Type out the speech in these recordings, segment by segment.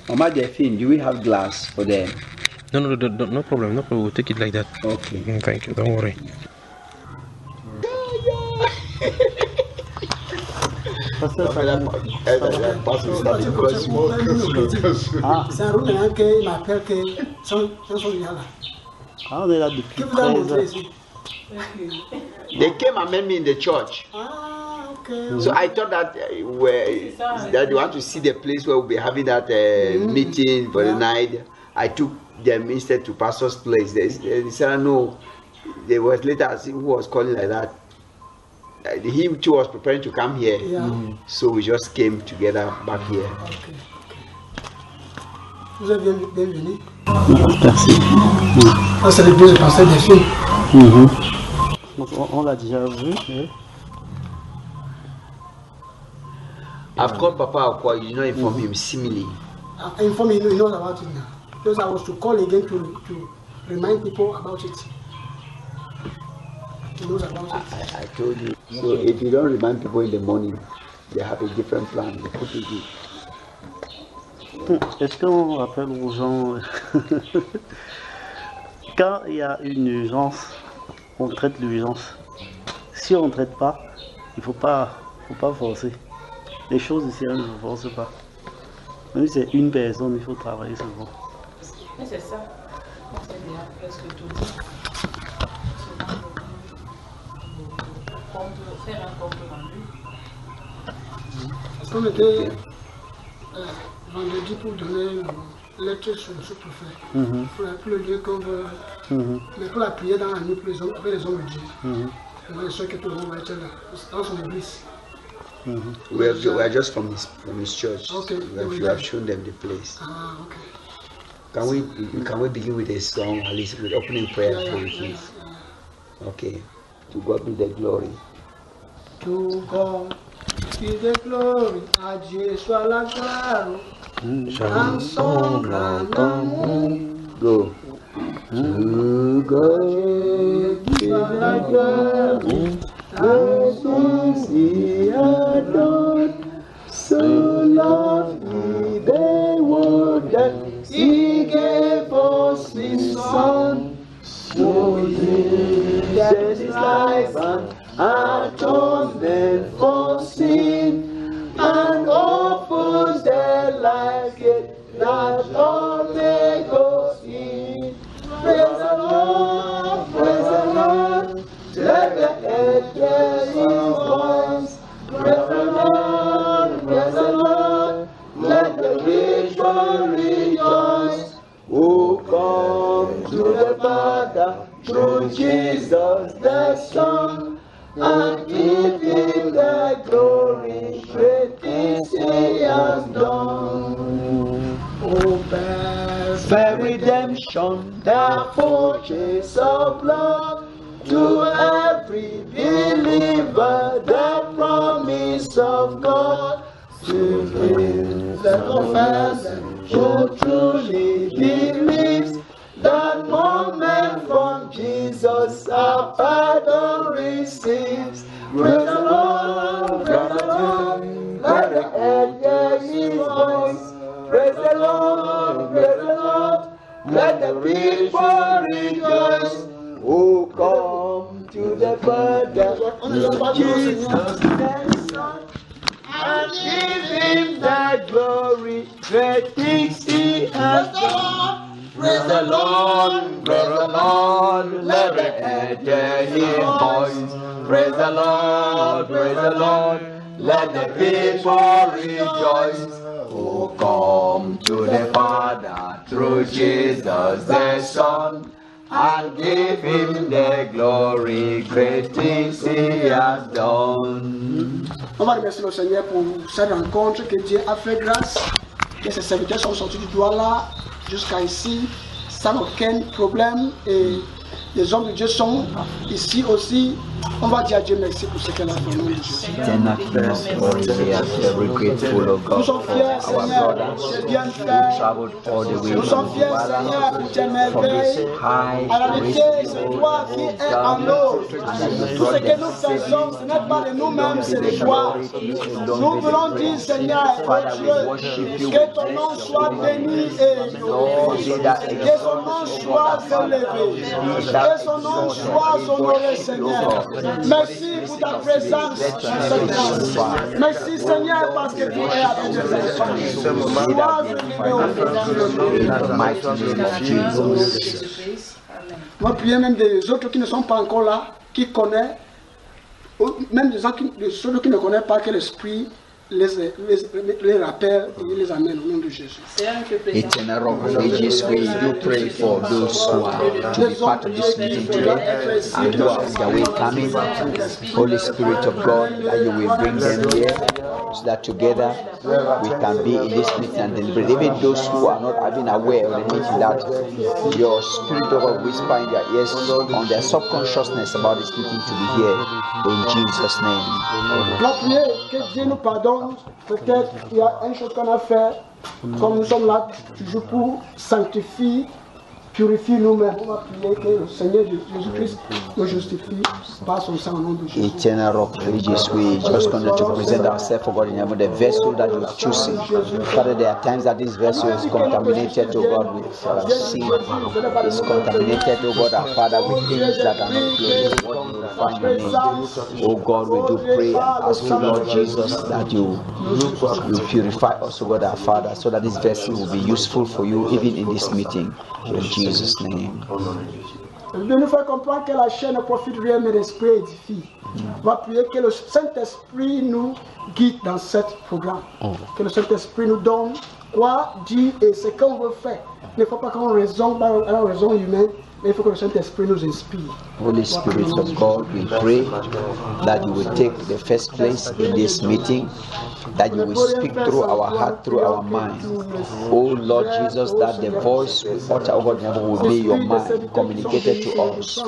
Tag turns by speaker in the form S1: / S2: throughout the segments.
S1: Mama Delphine, do we have glass for them?
S2: No, no problem. No problem. We'll take it like that.
S1: Okay.
S2: Thank you. Don't worry.
S3: C'est un Roumain qui m'appelle que son là.
S4: Ah, on est là depuis 13 ans.
S1: They came and met me in the church.
S3: Ah, okay.
S1: So I thought that that they want to see the place where we'll be having that meeting for the night. I took them instead to pastor's place. They said no. There was later who was calling like that. He too was preparing to come here.
S3: Yeah.
S1: So we just came together back here.
S3: Okay. Vous êtes bienvenue.
S4: Merci.
S3: Ah, c'est le Dieu de pasteur des filles.
S4: On l'a déjà vu.
S1: I've called Papa Akwa, you know, inform him similarly.
S3: I inform him, he knows about it now. Because I was to call again to remind people about it. He knows about it.
S1: I told you. So if you don't remind people in the morning, they have a different plan. They put it in.
S4: Est-ce qu'on rappelle aux gens quand il y a une urgence, on traite l'urgence. Si on ne traite pas, il faut pas forcer. Les choses ici, on ne force pas. Même si c'est une personne, il faut travailler souvent.
S5: Mais c'est ça. C'est bien presque tout dit. Faire un compte rendu.
S3: Comme était vendredi pour donner lecture sur ce prophète. Pour le Dieu qu'on veut. Mais pour la prière dans la nuit pour les hommes, avec les hommes de Dieu. Je suis sûr que tout le monde va être là, dans son église.
S1: We are just from his church.
S3: Okay.
S1: We have shown them the place.
S3: Ah, okay.
S1: Can we begin with a song, at least with opening prayer for the kids? Okay. To God be the glory.
S3: To God be the glory. À Dieu soit la gloire. En son grand amour.
S1: Go. To God be the glory. As he adored, so loved he the world that he gave us his Son. So that his life and atonement for sin, and offers their life yet that all may go in. Praise the Lord, praise the Lord. Let the earth hear his voice. Praise the Lord, praise the Lord. Let the people rejoice. Oh, come to the Father through Jesus the Son, and give him the glory. Great things he has done. Oh, fair redemption, the purchase of blood. To every believer, the promise of God. To him that confesses, who truly believes, that no man from Jesus a pardon receives. Praise the Lord, praise the Lord. Let the earth hear his voice. Praise the Lord, praise the Lord. Let the people rejoice. Oh, come to the Father, Jesus the Son, and give him the glory. Great things he has done. Praise the Lord, praise the Lord. Let the earth hear his voice. Praise the Lord, praise the Lord. Let the people rejoice. Oh, come to the Father through Jesus the Son, and give him the glory, great things he has done.
S3: On va remercier le Seigneur pour cette rencontre que Dieu a fait grâce, que ses serviteurs sont sortis du doigt là jusqu'à ici, sans aucun problème, et Les hommes de Dieu sont ici aussi. On va dire à Dieu merci pour ce qu'elle a fait au nom de Jésus. Nous sommes fiers, Seigneur, de bien faire. Nous sommes fiers, Seigneur, pour tes merveilles. En réalité, c'est toi qui es en nous. Tout ce que nous faisons, ce n'est pas de nous-mêmes, c'est de toi. Nous voulons dire, Seigneur, Dieu, que ton nom soit béni et que son nom soit élevé. Que son nom soit honoré, Seigneur. Merci pour ta présence sur cette place. Merci, Seigneur, parce que tu es avec nous. Sois élevé au Jésus. On va prier même des autres qui ne sont pas encore là, qui connaissent, même des autres qui ne connaissent pas que l'Esprit les rappelle et les amène au nom de Jésus.
S1: Eternal Rock of Ages, we do pray for those who are to be part of this meeting today and who are on their way coming. Holy Spirit of God, that you will bring them here so that together we can be in this meeting and deliberate. Even those who are not even aware of the meeting, that your Spirit of God whisper in their ears on their subconsciousness about this meeting to be here in Jesus' name.
S3: La prière, que Dieu nous pardonne. Peut-être il y a une chose qu'on a fait, comme nous sommes là toujours pour sanctifier, purifier nous-mêmes. On va prier que le Seigneur Jésus-Christ nous justifie par son sang au nom de Jésus.
S1: Eternal Rock of Ages, we just continue to present ourselves for God in heaven, the vessel that you have chosen. Father, there are times that this vessel is contaminated, oh God, with sin. It's contaminated, oh God, our Father, with things that are not glorifying your name. Oh God, we do pray and ask you, Lord Jesus, that you purify us, oh God, our Father, so that this vessel will be useful for you even in this meeting. In Jesus' name.
S3: De nous faire comprendre que la chair ne profite rien, mais l'Esprit édifie. On va prier que le Saint-Esprit nous guide dans ce programme. Que le Saint-Esprit nous donne quoi dire et ce qu'on veut faire. Il ne faut pas qu'on raisonne par la raison humaine, mais il faut que le Saint-Esprit nous inspire.
S1: Holy Spirit of God, we pray that you will take the first place in this meeting, that you will speak through our heart, through our mind. Oh Lord Jesus, that the voice we utter, oh God, never will be your mind communicated to us.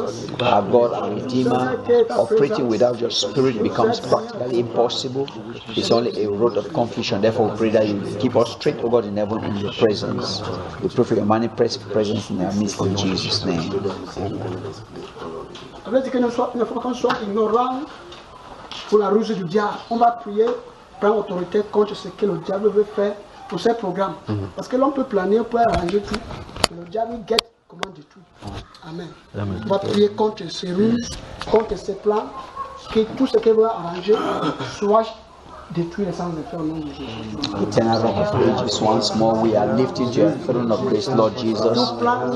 S1: Our God, our Redeemer, operating without your Spirit becomes practically impossible. It's only a road of confusion. Therefore, we pray that you keep us straight, oh God, in heaven in your presence. We pray for your manifest presence in our midst in Jesus' name.
S3: On veut dire qu'il ne faut qu'on soit ignorant pour la ruse du diable. On va prier, prendre autorité contre ce que le diable veut faire pour ces programmes. Parce que l'on peut planer, on peut arranger tout. Mais le diable guette comment détruire. Amen. On va prier contre ces ruses, contre ces plans, que tout ce qu'il veut arranger soit détruit sans effet au nom de Jésus.
S1: Eternal Rock of Ages, once more we are lifting to your throne of grace, Lord Jesus. Every plan,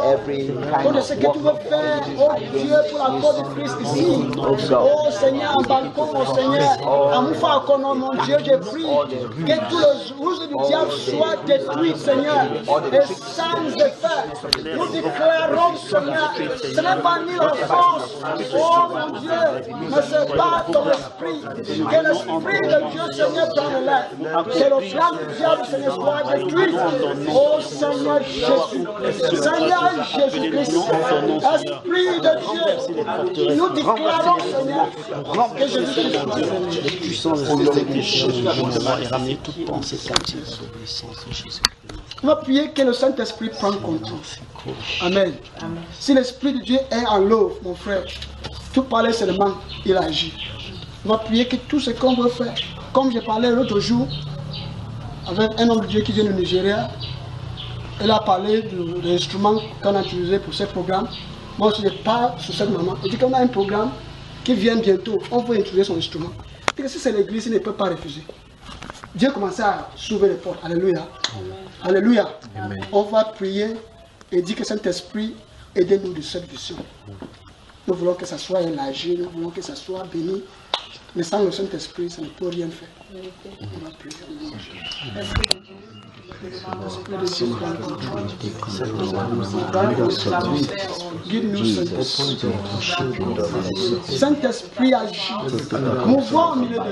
S1: every kind of
S3: ce que tu veux faire, oh Dieu, pour la cause de Christ ici. Oh Seigneur, en balcon, oh Seigneur, en Moufa, mon Dieu, je prie que tous les rouges du diable soient détruits, Seigneur, et sans effet. Nous déclarons, Seigneur, ce n'est pas ni la force, oh mon Dieu, mais c'est pas ton esprit, que l'esprit de Dieu, Seigneur, prend le lait. C'est le plan du diable, Seigneur, soit détruit. Oh Seigneur Jésus, Seigneur Jésus-Christ, Esprit de Dieu, nous déclarons, Seigneur, que Jésus-Christ
S4: puissance et ramener toute pensée captive sous l'obéissance de Jésus.
S3: On va prier que le Saint-Esprit prenne contrôle. Amen. Si l'Esprit de Dieu est en l'œuvre, mon frère, tout parler seulement, il agit. On va prier que tout ce qu'on veut faire, comme j'ai parlé l'autre jour avec un homme de Dieu qui vient du Nigeria, il a parlé de l'instrument qu'on a utilisé pour ce programme. Moi aussi je parle sur cette maman. Il dit qu'on a un programme qui vient bientôt, on peut utiliser son instrument. Et que si c'est l'église, il ne peut pas refuser. Dieu commence à s'ouvrir les portes. Alléluia. Alléluia. Amen. On va prier et dire que Saint-Esprit aide-nous de cette vision. Nous voulons que ça soit élargi, nous voulons que ça soit béni. Mais sans le Saint-Esprit, ça ne peut rien faire. On va prier. Saint-Esprit agit. Mouvons au milieu de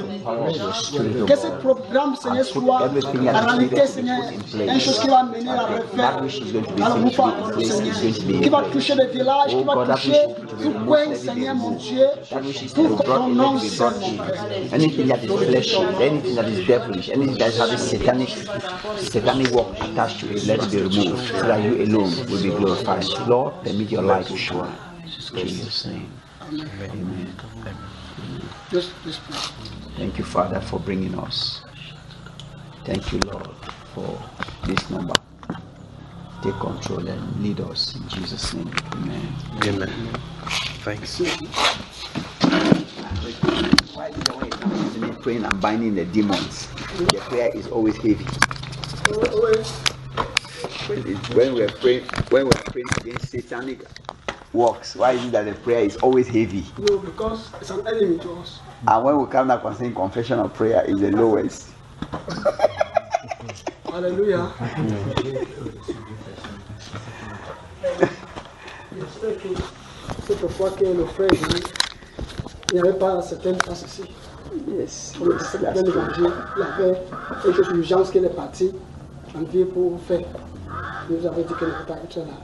S3: nous. Que ce programme, Seigneur, soit la réalité, Seigneur, une chose qui va mener à refaire. Alors, nous parlons, Seigneur, qui va toucher les villages, qui va toucher tout coin, Seigneur, mon Dieu, pour ton nom, Seigneur.
S1: Anything that is fleshy, anything that is devilish, anything that has satanic work attached to it, let it be removed, so that you alone will be glorified. Lord, permit your light to shine. In Jesus' name. Amen. Thank you, Father, for bringing us. Thank you, Lord, for this number. Take control and lead us in Jesus' name. Amen.
S2: Amen. Thanks.
S1: Why is it when it comes to me praying and binding the demons, the prayer is always heavy? When we're praying against satanic works, why is it that the prayer is always heavy?
S3: No, because it's an enemy to us.
S1: And when we come down concerning confession of prayer, is the lowest.
S3: Alléluia. C'est pourquoi que le frère dit, il n'y avait pas certaines places ici.
S1: Yes.
S3: Il y avait quelque chose d'urgence qui est parti en vie pour faire. Il nous avait dit qu'il n'était pas être là.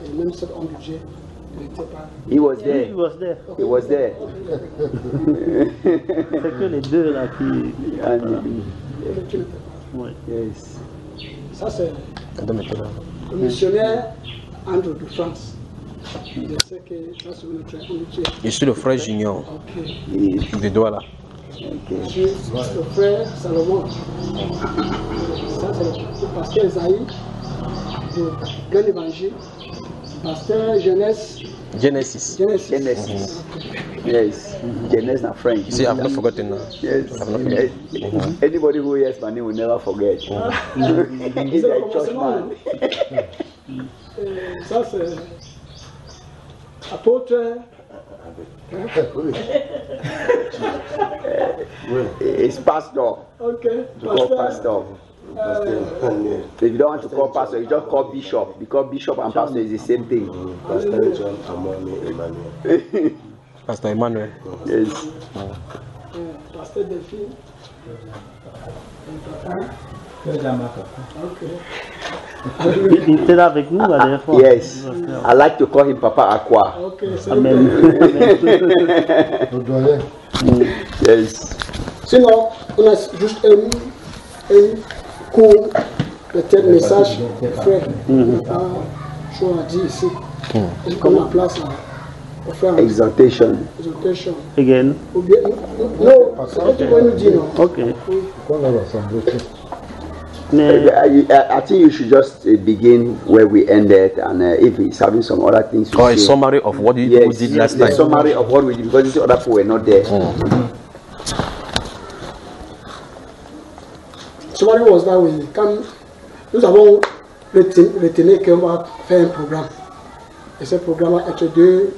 S3: Et même cet homme budget, il n'était pas.
S1: He was there.
S4: He was there.
S1: He was there.
S4: C'est que les deux là qui.
S3: Et qui n'était pas.
S4: Ouais.
S1: Yes.
S3: Ça, c'est le missionnaire Andrew de France. Je sais que ça, c'est notre amitié.
S2: Je suis le frère Junior
S3: Ok.
S2: de Douala.
S3: Je suis le frère Salomon. Ça, c'est le pasteur Esaïe de Plein Évangile. Pasteur Jeunesse.
S2: Genesis.
S1: Genesis. Yes. Genesis in French.
S2: You see, I've not forgotten now.
S1: Yes.
S2: I've not forgotten.
S1: Anybody who hears my name will never forget. He's a church man.
S3: Ça, c'est apôtre.
S1: It's pastor.
S3: Ok.
S1: You call pastor. If you don't want to call pastor, you just call bishop, because bishop and pastor is the same thing.
S6: Pastor John Amoni Emmanuel.
S2: Pastor Emmanuel.
S1: Yes.
S3: Pasteur Delphine. Ok.
S4: Il était là avec nous la dernière fois.
S1: Yes. I like to call him Papa Aqua.
S3: Ok, c'est
S4: Amen.
S1: Yes.
S3: Sinon, on a juste un court peut-être message, frère. On n'a pas chose à dire ici. Et comme la place au frère
S1: Exhortation.
S3: exhortation.
S4: Again.
S3: Ou bien, non, c'est que tu vas nous dire, non?
S4: Ok.
S1: I think you should just begin where we ended, and if he's having some other things to
S2: Or a
S1: say.
S2: summary of what you
S1: Yes,
S2: did last
S1: the
S2: time.
S1: summary of what we did, because these other people were not there.
S3: Somebody was that way. Quand nous avons retenu qu'on va faire un programme. Et ce programme va être deux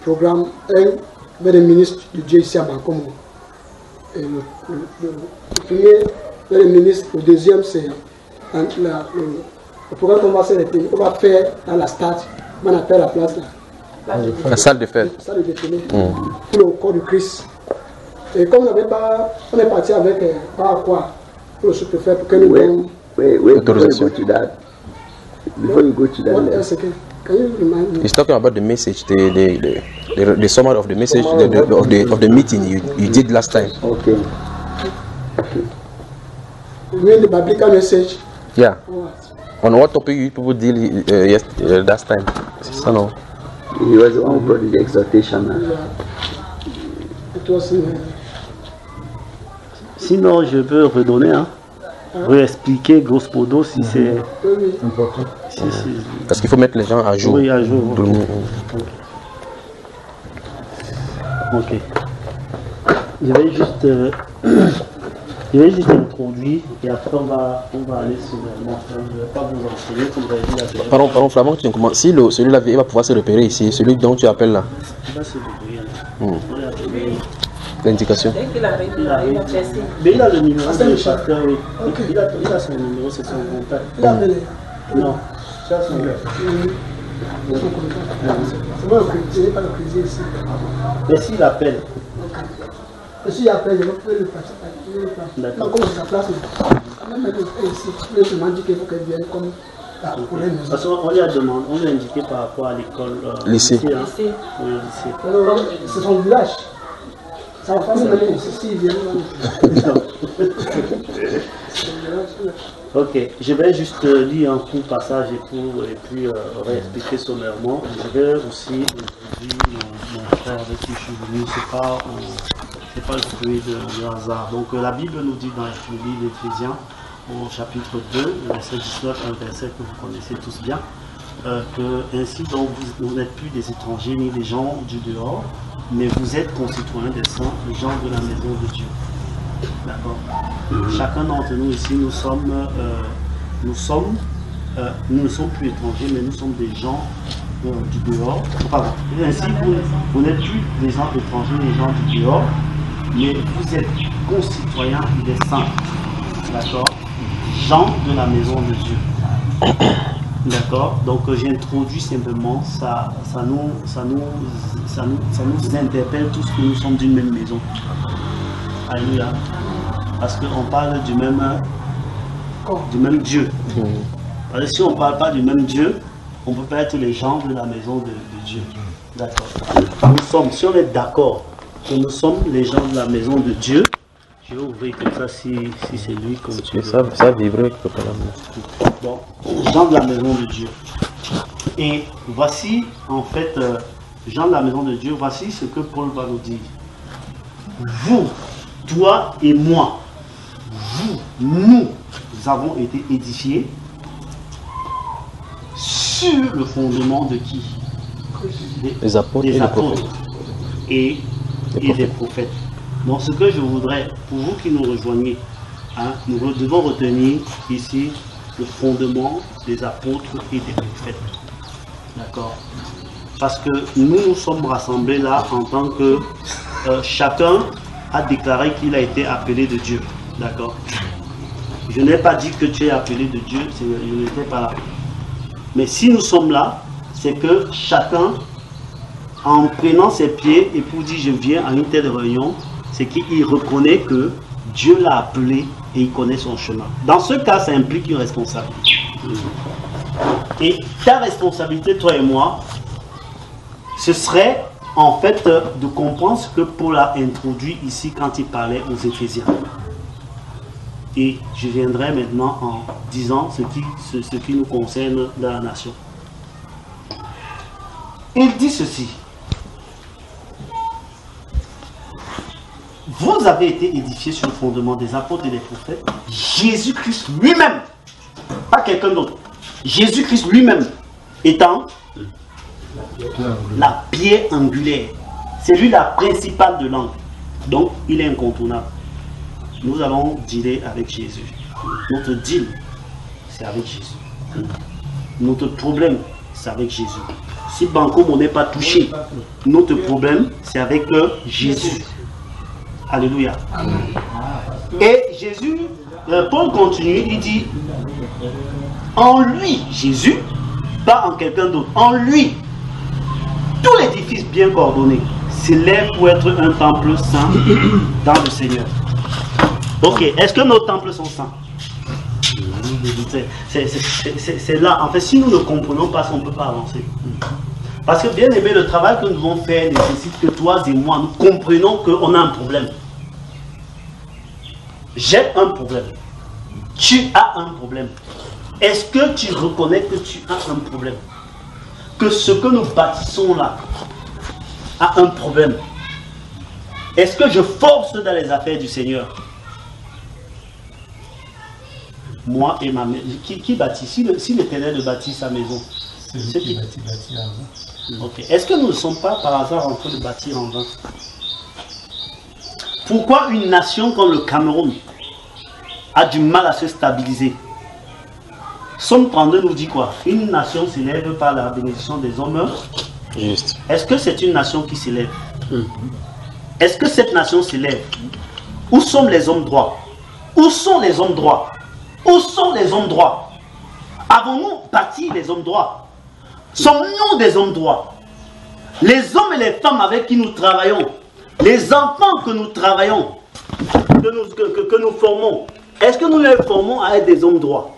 S3: programmes. Un vers le ministre de Dieu ici à Bancomo. Et le premier vers le ministre, le deuxième c'est le programme qu'on va faire dans la stade. On appelle la place là.
S2: La salle de fête.
S3: Ça le détenir pour le corps de Christ. Et comme on est parti avec par quoi pour le sous-préfet pour que nous donnions.
S1: Wait, before you go to that. Before you go to that.
S3: What else again? Can you remind me?
S2: He's talking about the message, the summary of the message of the meeting you did last time.
S1: Okay.
S3: You mean the biblical message?
S2: Yeah.
S3: Or what?
S2: On what topic you people deal last time? So no.
S1: He was the one who brought the exhortation.
S3: It was in,
S4: Sinon, je peux redonner, hein. Réexpliquer grosso modo si c'est.
S3: oui.
S2: Parce qu'il faut mettre les gens à jour.
S4: Oui, à jour.
S2: Tout le monde.
S4: Ok. Je vais juste introduire et après on va aller sur le montant. Je ne vais pas vous enseigner comme vous avez dit la dernière fois.
S2: Pardon, Flamand, tu commences. Si celui-là il va pouvoir se repérer ici, celui dont tu appelles là.
S4: Il va se débrouiller. On va appeler
S2: L'indication.
S5: Dès qu'il arrive, il a pressé.
S4: Mais il a le numéro
S3: Ah, c'est
S4: du
S3: le chef.
S4: pasteur, oui.
S3: Ok.
S4: Il a son numéro, c'est son contact.
S3: Il a appelé.
S4: Non, ça c'est
S3: Son contact. C'est moi le crédit, pas le crédit ici.
S4: mais s'il appelle,
S3: Et s'il appelle, je vais pouvoir le placer.
S4: D'accord.
S3: Non, comme c'est la place, quand même, elle est ici. Il m'a dit qu'il faut qu'elle vienne comme pour les maisons.
S4: parce qu'on lui a demandé, on lui a indiqué par rapport à l'école.
S2: Lycée.
S4: Hein.
S5: Lycée.
S4: Oui, lycée.
S3: Alors, c'est son village. Ça va pas nous donner ici, s'il vient.
S4: Ok, je vais juste lire un court passage et puis réexpliquer sommairement. Je vais aussi introduire mon frère avec qui je suis venu. C'est pas le fruit de hasard. Donc la Bible nous dit dans le livre d'Éphésiens, au chapitre 2, verset 19, un verset que vous connaissez tous bien, que ainsi donc vous n'êtes plus des étrangers ni des gens du dehors, mais vous êtes concitoyens des saints, les gens de la maison de Dieu. D'accord. Chacun d'entre nous ici, nous ne sommes plus étrangers, mais nous sommes des gens du dehors. Pardon. Ainsi, vous n'êtes plus des gens étrangers, des gens du dehors, mais vous êtes concitoyens des saints. D'accord. Gens de la maison de Dieu. D'accord. Donc j'introduis simplement ça nous interpelle tous que nous sommes d'une même maison. Alléluia. Parce qu'on parle du même Dieu. Parce que si on ne parle pas du même Dieu, on ne peut pas être les gens de la maison de Dieu. D'accord. Nous sommes, si on est d'accord que nous sommes les gens de la maison de Dieu, je vais ouvrir comme ça si c'est lui comme tu veux.
S2: Ça vibrait totalement.
S4: Bon, gens de la maison de Dieu. Et voici, en fait, gens de la maison de Dieu, voici ce que Paul va nous dire. Vous, toi et moi, nous avons été édifiés sur le fondement de qui?
S2: Les apôtres et les prophètes.
S4: Et des prophètes. Donc ce que je voudrais, pour vous qui nous rejoignez, hein, nous devons retenir ici le fondement des apôtres et des prophètes. D'accord? Parce que nous sommes rassemblés là en tant que chacun a déclaré qu'il a été appelé de Dieu. D'accord? Je n'ai pas dit que tu es appelé de Dieu, je n'étais pas là. Mais si nous sommes là, c'est que chacun, en prenant ses pieds et pour dire je viens à une telle réunion, c'est qu'il reconnaît que Dieu l'a appelé et il connaît son chemin. Dans ce cas, ça implique une responsabilité. Et ta responsabilité, toi et moi, ce serait en fait de comprendre ce que Paul a introduit ici quand il parlait aux Éphésiens. Et je viendrai maintenant en disant ce qui nous concerne dans la nation. Il dit ceci. Vous avez été édifiés sur le fondement des apôtres et des prophètes. Jésus-Christ lui-même, pas quelqu'un d'autre. Jésus-Christ lui-même étant la pierre angulaire. C'est lui la principale de l'angle. Donc, il est incontournable. Nous allons dealer avec Jésus. Notre deal, c'est avec Jésus. Notre problème, c'est avec Jésus. Si Banco n'est pas touché, notre problème, c'est avec Jésus. Alléluia. Et Jésus, Paul continue, il dit, en lui, Jésus, pas en quelqu'un d'autre, en lui, tout l'édifice bien coordonné s'élève pour être un temple saint dans le Seigneur. Ok, est-ce que nos temples sont saints? C'est là, en fait, si nous ne comprenons pas, on ne peut pas avancer. Parce que bien aimé, le travail que nous devons faire nécessite que toi et moi, nous comprenions qu'on a un problème. J'ai un problème. Tu as un problème. Est-ce que tu reconnais que tu as un problème? Que ce que nous bâtissons là a un problème? Est-ce que je force dans les affaires du Seigneur? Moi et ma mère. Qui bâtit? Si l'Éternel bâtit sa maison, c'est ceux qui bâtit en vain. Okay. Est-ce que nous ne sommes pas par hasard en train de bâtir en vain? Pourquoi une nation comme le Cameroun a du mal à se stabiliser? Somme 32 nous dit quoi? Une nation s'élève par la bénédiction des hommes. Juste. Est-ce que c'est une nation qui s'élève? est-ce que cette nation s'élève? Où sont les hommes droits? Où sont les hommes droits? Où sont les hommes droits? Avons-nous bâti les hommes droits? Sommes-nous des hommes droits? Les hommes et les femmes avec qui nous travaillons, les enfants que nous travaillons, que nous formons, est-ce que nous les formons à être des hommes droits?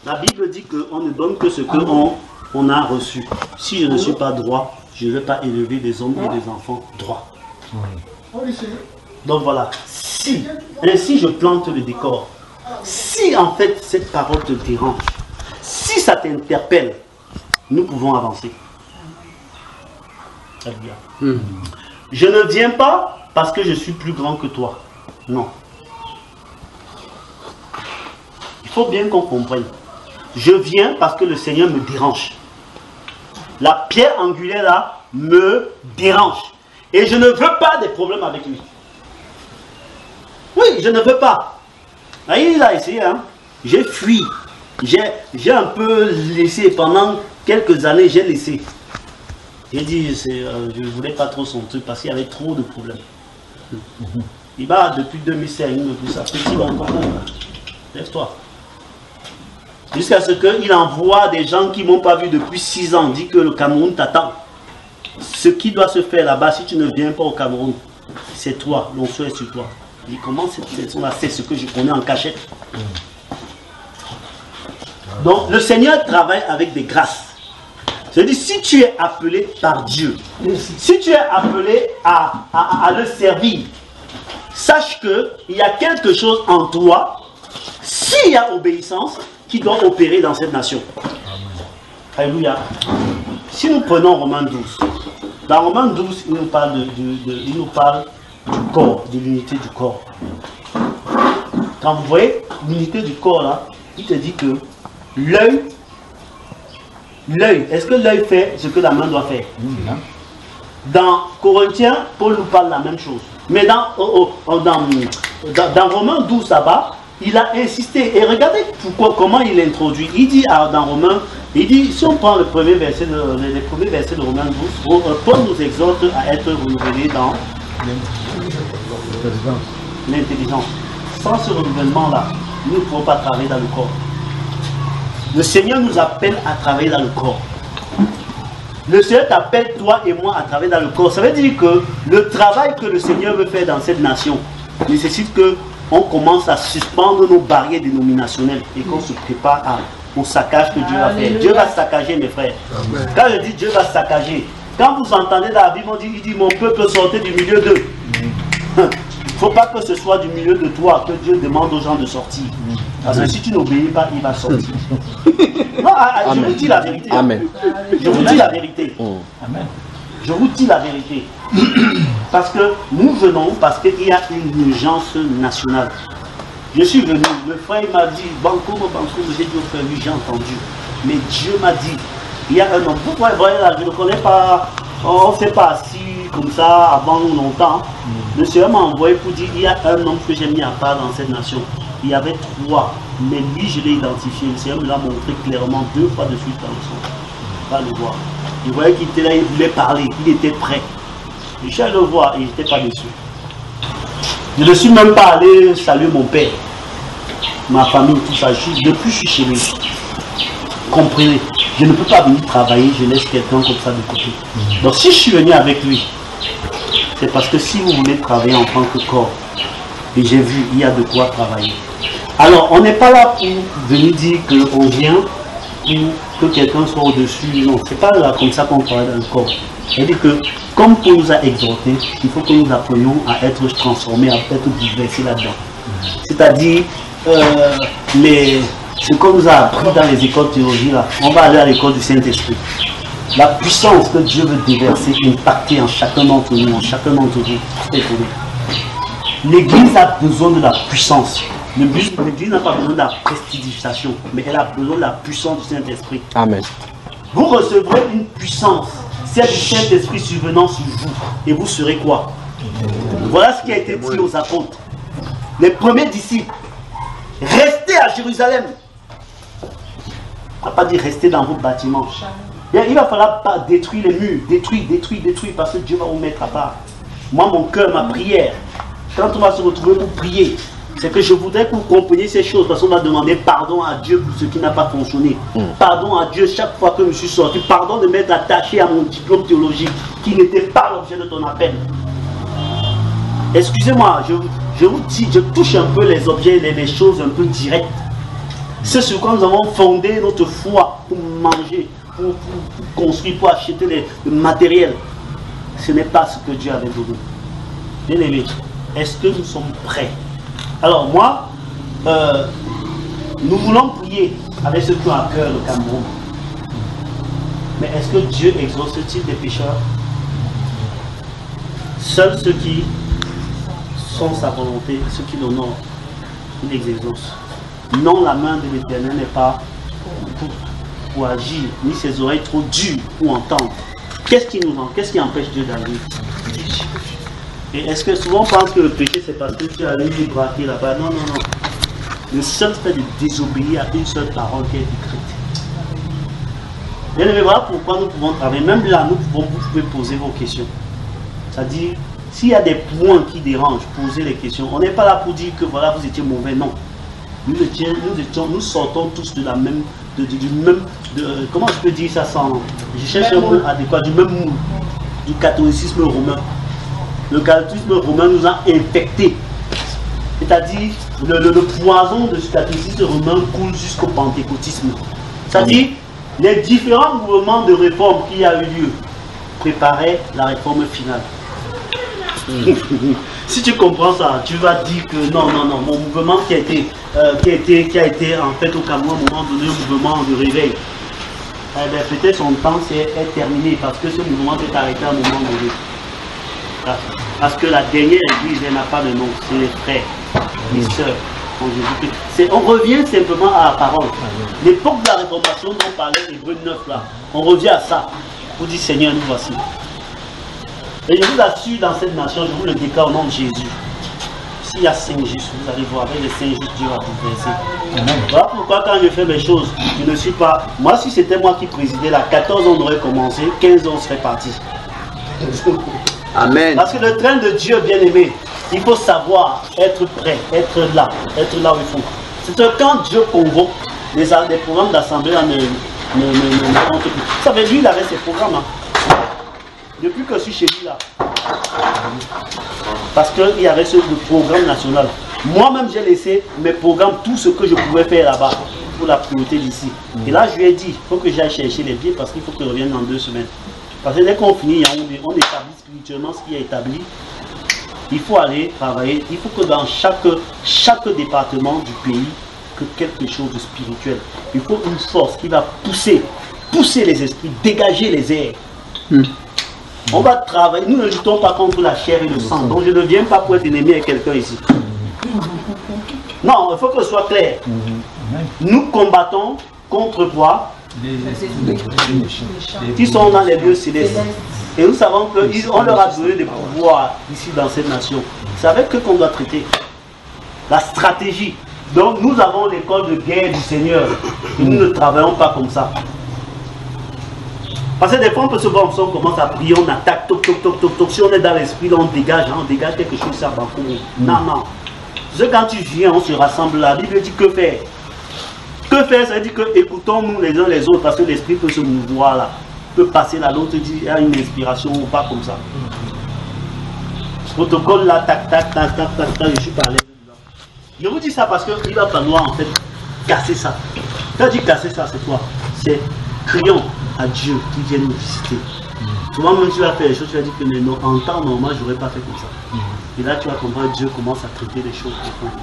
S4: La Bible dit qu'on ne donne que ce qu'on a reçu. Si je ne suis pas droit, je ne vais pas élever des hommes et des enfants droits. Donc voilà, ainsi je plante le décor. Si en fait cette parole te dérange, si ça t'interpelle, nous pouvons avancer. Je ne viens pas parce que je suis plus grand que toi. Non. Il faut bien qu'on comprenne. Je viens parce que le Seigneur me dérange. La pierre angulaire là me dérange. Et je ne veux pas des problèmes avec lui. Oui, je ne veux pas. Ah, il a essayé, hein. J'ai fui. J'ai un peu laissé pendant quelques années, j'ai laissé. J'ai dit, je ne voulais pas trop son truc parce qu'il y avait trop de problèmes. Il va depuis 2005, il me dit ça. Petit bon, lève-toi. Jusqu'à ce qu'il envoie des gens qui ne m'ont pas vu depuis 6 ans, dit que le Cameroun t'attend. Ce qui doit se faire là-bas, si tu ne viens pas au Cameroun, c'est toi, l'onction est sur toi. Il dit, comment cette personne-là sait ce que je connais en cachette? Donc le Seigneur travaille avec des grâces. C'est-à-dire, si tu es appelé par Dieu, si tu es appelé à le servir, sache qu'il y a quelque chose en toi, s'il y a obéissance, qui doit opérer dans cette nation. Alléluia. Si nous prenons Romains 12, dans Romains 12, il nous parle, il nous parle du corps, de l'unité du corps. Quand vous voyez l'unité du corps là, il te dit que l'œil, est-ce que l'œil fait ce que la main doit faire? Dans Corinthiens, Paul nous parle la même chose. Mais dans Romains 12 là-bas, il a insisté. Et regardez comment il introduit. Il dit dans Romains, il dit, si on prend les premiers versets de Romains 12, Paul nous exhorte à être renouvelés dans l'intelligence. Sans ce renouvellement-là, nous ne pouvons pas travailler dans le corps. Le Seigneur nous appelle à travailler dans le corps. Le Seigneur t'appelle, toi et moi, à travailler dans le corps. Ça veut dire que le travail que le Seigneur veut faire dans cette nation nécessite qu'on commence à suspendre nos barrières dénominationnelles et qu'on se prépare au saccage que Dieu va faire. Dieu va saccager, mes frères. Amen. Quand je dis Dieu va saccager, quand vous entendez dans la Bible, il dit mon peuple sortait du milieu d'eux. Il ne faut pas que ce soit du milieu de toi que Dieu demande aux gens de sortir. Parce que si tu n'obéis pas, il va sortir. Non, je vous dis la vérité. Amen. Je vous dis la vérité. Amen. Je vous dis la vérité. Parce que nous venons, parce qu'il y a une urgence nationale. Je suis venu, le frère m'a dit, Banco, j'ai dit au frère, oui, j'ai entendu. Mais Dieu m'a dit, il y a un homme. Vous voyez là, je ne connais pas, on ne s'est pas assis comme ça avant longtemps. Le Seigneur m'a envoyé pour dire, il y a un homme que j'ai mis à part dans cette nation. Il y avait 3, mais lui je l'ai identifié. Le Seigneur me l'a montré clairement 2 fois de suite dans le son. Va le voir. Je voyais qu'il était là, il voulait parler, il était prêt. Je suis allé le voir et il n'était pas déçu. Je ne suis même pas allé saluer mon père, ma famille, tout ça. Depuis je suis chez lui. Comprenez, je ne peux pas venir travailler, je laisse quelqu'un comme ça de côté. Donc si je suis venu avec lui, c'est parce que si vous voulez travailler en tant que corps, et j'ai vu, il y a de quoi travailler. Alors, on n'est pas là pour venir dire qu'on vient pour que quelqu'un soit au-dessus. Non, c'est pas là comme ça qu'on travaille dans le corps. C'est-à-dire que, comme Paul nous a exhortés, il faut que nous apprenions à être transformés, à être diversés là-dedans. C'est-à-dire, ce qu'on nous a appris dans les écoles de théologie, là, on va aller à l'école du Saint-Esprit. La puissance que Dieu veut déverser, impacter en chacun d'entre nous, en chacun d'entre vous. L'Église a besoin de la puissance. L'Église n'a pas besoin de la prestidigitation, mais elle a besoin de la puissance du Saint-Esprit. Amen. Vous recevrez une puissance, c'est du Saint-Esprit survenant sur vous. Et vous serez quoi? Voilà ce qui a été dit aux apôtres. Les premiers disciples. Restez à Jérusalem. On n'a pas dit rester dans vos bâtiments. Il va falloir détruire les murs. Détruire, parce que Dieu va vous mettre à part. Moi, mon cœur, ma prière, quand on va se retrouver pour prier, c'est que je voudrais que vous compreniez ces choses, parce qu'on va demander pardon à Dieu pour ce qui n'a pas fonctionné. Pardon à Dieu chaque fois que je me suis sorti. Pardon de m'être attaché à mon diplôme théologique qui n'était pas l'objet de ton appel. Excusez-moi, je vous dis, je touche un peu les objets, les choses un peu directes. C'est sur quoi nous avons fondé notre foi pour manger, pour construire, pour acheter le matériel. Ce n'est pas ce que Dieu avait donné. Bien aimé, est-ce que nous sommes prêts? Alors moi, nous voulons prier avec ceux qui ont à cœur le Cameroun. Mais est-ce que Dieu exauce-t-il des pécheurs? Seuls ceux qui sont sa volonté, ceux qui l'honorent, il les exauce. Non, la main de l'Éternel n'est pas pour agir, ni ses oreilles trop dures pour entendre. Qu'est-ce qui empêche Dieu d'agir? Et est-ce que souvent on pense que le péché c'est parce que tu as allé braquer là-bas? Non, non, non. Le seul fait de désobéir à une seule parole qui est écrite. Bien aimé, voilà pourquoi nous pouvons travailler. Même là, vous pouvez poser vos questions. C'est-à-dire, s'il y a des points qui dérangent, posez les questions. On n'est pas là pour dire que voilà, vous étiez mauvais, non. Nous sortons tous de la même, comment je peux dire ça sans, je cherche un mot adéquat, du même moule, du catholicisme romain. Le catholicisme romain nous a infectés. C'est-à-dire, le poison de ce catholicisme romain coule jusqu'au pentecôtisme. C'est-à-dire, les différents mouvements de réforme qui a eu lieu préparaient la réforme finale. Si tu comprends ça, tu vas dire que non, non, non, mon mouvement qui a été en fait au Cameroun, à un moment donné, un mouvement de réveil, eh bien, peut-être son temps est terminé parce que ce mouvement s'est arrêté à un moment donné. Parce que la dernière église, elle n'a pas de nom, c'est les frères, les sœurs en Jésus-Christ. On revient simplement à la parole. L'époque de la réformation dont on parlait, Hébreux 9 là, on revient à ça. Vous dites Seigneur, nous voici. Et je vous assure, dans cette nation, je vous le déclare au nom de Jésus. S'il y a 5 justes, vous allez voir, avec les 5 justes, Dieu va vous verser. Voilà pourquoi quand je fais mes choses, je ne suis pas... Moi, si c'était moi qui présidais là, 14 ans on aurait commencé, 15 ans on serait parti.
S1: Amen.
S4: Parce que le train de Dieu, bien aimé, il faut savoir être prêt, être là où il faut. C'est que quand Dieu convoque, les programmes d'assemblée ne comptent plus. Ça veut dire lui, il avait ses programmes. Hein. Depuis que je suis chez lui là. Parce qu'il y avait le programme national. Moi-même, j'ai laissé mes programmes, tout ce que je pouvais faire là-bas, pour la priorité d'ici. Et là, je lui ai dit, il faut que j'aille chercher les billets parce qu'il faut qu'ils reviennent dans 2 semaines. Parce que dès qu'on finit, on établit spirituellement ce qui est établi. Il faut aller travailler. Il faut que dans chaque département du pays, que quelque chose de spirituel. Il faut une force qui va pousser les esprits, dégager les airs. On va travailler. Nous ne luttons pas contre la chair et le sang. Donc je ne viens pas pour être ennemi avec quelqu'un ici. Non, il faut que ce soit clair. Nous combattons contre quoi? Qui sont dans les lieux célestes. Et nous savons qu'on leur a donné des pouvoirs ici dans cette nation. C'est avec eux qu'on doit traiter. La stratégie. Donc nous avons l'école de guerre du Seigneur. Et nous ne travaillons pas comme ça. Parce que des fois on peut se voir, on commence à prier, on attaque, toc, toc, toc, toc, toc. Si on est dans l'esprit, on dégage quelque chose, ça va pour nous. Non, non. C'est quand tu viens, on se rassemble là. La Bible dit que faire. Que faire, ça veut dire que écoutons-nous les uns les autres, parce que l'esprit peut se mouvoir là. Peut passer là, l'autre dit, il y a une inspiration ou pas comme ça. Protocole là, tac, tac, tac, tac, tac, tac, je suis parlé. Je vous dis ça parce qu'il va falloir en fait casser ça. Quand je dis casser ça, c'est quoi? C'est crions à Dieu qui vient nous visiter. Souvent même tu vas faire les choses, tu vas dire que mais non, en temps normal, je n'aurais pas fait comme ça. Et là tu vas comprendre, Dieu commence à traiter les choses profondes.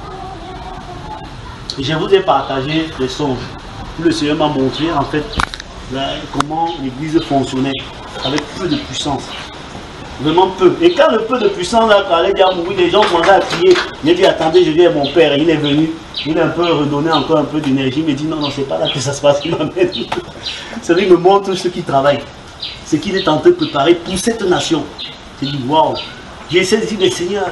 S4: Et je vous ai partagé des songes. Le Seigneur m'a montré en fait comment l'église fonctionnait avec peu de puissance. Vraiment peu. Et quand le peu de puissance là, quand allait dire mourir, les gens commençaient à crier. J'ai dit attendez, je viens à mon père. Et il est venu. Il a un peu redonné encore un peu d'énergie. Il me dit non, non, c'est pas là que ça se passe. Il m'amène. Ça lui me montre ce qui travaille. Ce qu'il est en train de préparer pour cette nation. J'ai dit waouh. J'ai essayé de dire mais Seigneur.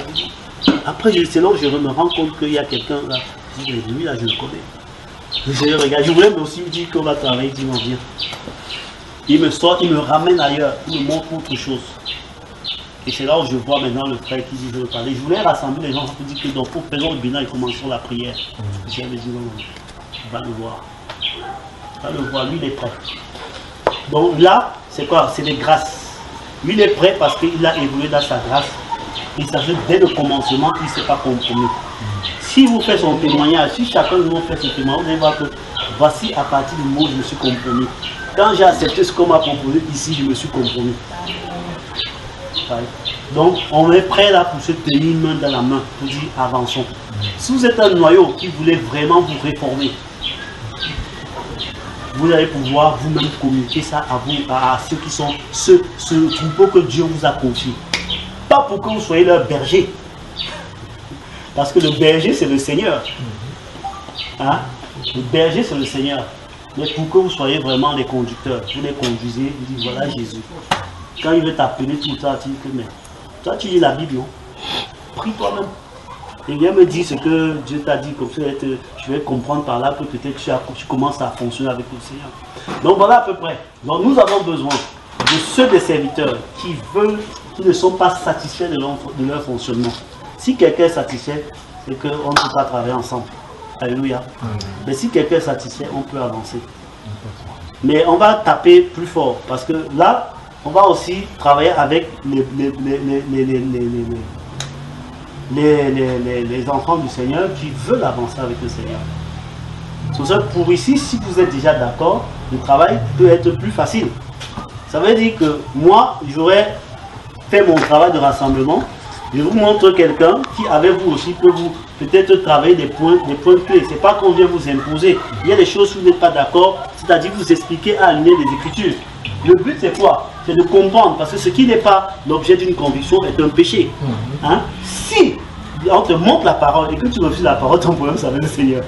S4: Après c'est là où je me rends compte qu'il y a quelqu'un là. Je dis lui là je le connais. Le Seigneur regarde. Je voulais aussi me dire qu'on va travailler. Il dit non viens. Il me sort, il me ramène ailleurs. Il me montre autre chose. Et c'est là où je vois maintenant le frère qui dit je veux parler. Je voulais rassembler les gens pour dire que donc pour faisons le bilan et commençons la prière. J'avais dit non, va le voir. Va le voir, lui il est prêt. Donc là, c'est quoi? C'est des grâces. Lui il est prêt parce qu'il a évolué dans sa grâce. Il s'agit dès le commencement, il ne s'est pas compromis. Si vous faites son témoignage, si chacun de nous fait son témoignage, vous allez voir que voici à partir du moment où je me suis compromis. Quand j'ai accepté ce qu'on m'a proposé ici, je me suis compromis. Donc, on est prêt là pour se tenir main dans la main, pour dire avançons. Si vous êtes un noyau qui voulait vraiment vous réformer, vous allez pouvoir vous-même communiquer ça à vous, à ceux qui sont ce troupeau que Dieu vous a confié. Pas pour que vous soyez leur berger. Parce que le berger, c'est le Seigneur. Hein? Le berger, c'est le Seigneur. Mais pour que vous soyez vraiment les conducteurs, vous les conduisez, vous dites voilà Jésus. Quand il veut t'appeler tout le temps, tu dis que mais toi tu lis la Bible, non? Prie toi-même. Et viens me dire ce que Dieu t'a dit, comme ça je vais comprendre par là que peut-être tu commences à fonctionner avec le Seigneur. Donc voilà à peu près. Donc nous avons besoin de ceux des serviteurs qui ne sont pas satisfaits de leur fonctionnement. Si quelqu'un est satisfait, c'est qu'on ne peut pas travailler ensemble. Alléluia. Mais si quelqu'un est satisfait, on peut avancer. Mais on va taper plus fort parce que là, on va aussi travailler avec les enfants du Seigneur qui veulent avancer avec le Seigneur. C'est ça, pour ici, si vous êtes déjà d'accord, le travail peut être plus facile. Ça veut dire que moi, j'aurais fait mon travail de rassemblement. Je vous montre quelqu'un qui, avec vous aussi, peut vous peut-être travailler des points clés. Ce n'est pas qu'on vient vous imposer. Il y a des choses où vous n'êtes pas d'accord, c'est-à-dire vous expliquer à aligner les Écritures. Le but, c'est quoi? C'est de comprendre, parce que ce qui n'est pas l'objet d'une conviction est un péché. Hein? Si on te montre la parole et que tu refuses la parole, ton problème, c'est avec le Seigneur.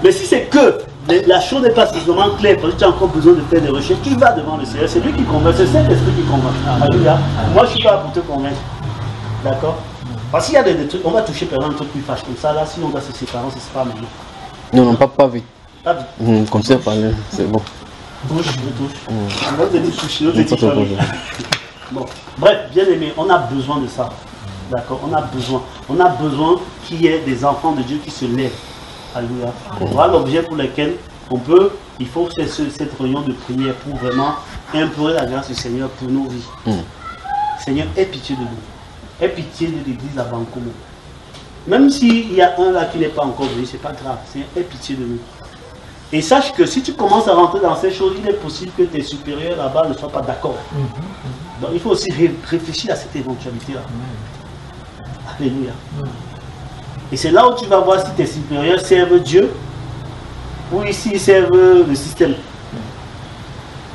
S4: Mais si c'est que la chose n'est pas suffisamment claire, parce que tu as encore besoin de faire des recherches, tu vas devant le Seigneur. C'est lui qui convainc, c'est Saint-Esprit qui convainc. Alléluia. Moi, je ne suis pas là pour te convaincre. D'accord? Parce qu'il y a des trucs, on va toucher par exemple un truc plus fâche comme ça, là, si on doit se séparer, c'est pas maintenant.
S2: Non, pas vite.
S4: Pas vite.
S2: Comme ça, c'est bon.
S4: Touche, on va te toucher, bon. Bref, bien aimé, on a besoin de ça. D'accord? On a besoin qu'il y ait des enfants de Dieu qui se lèvent. Alléluia. Voilà l'objet pour lequel il faut faire cette réunion de prière pour vraiment implorer la grâce du Seigneur pour nos vies. Seigneur, aie pitié de nous. Aie pitié de l'église à Bancomo. Même s'il y a un là qui n'est pas encore venu, c'est pas grave. Seigneur, aie pitié de nous. Et sache que si tu commences à rentrer dans ces choses, il est possible que tes supérieurs là-bas ne soient pas d'accord. Donc il faut aussi réfléchir à cette éventualité-là. Alléluia. Et c'est là où tu vas voir si tes supérieurs servent Dieu ou ici ils servent le système.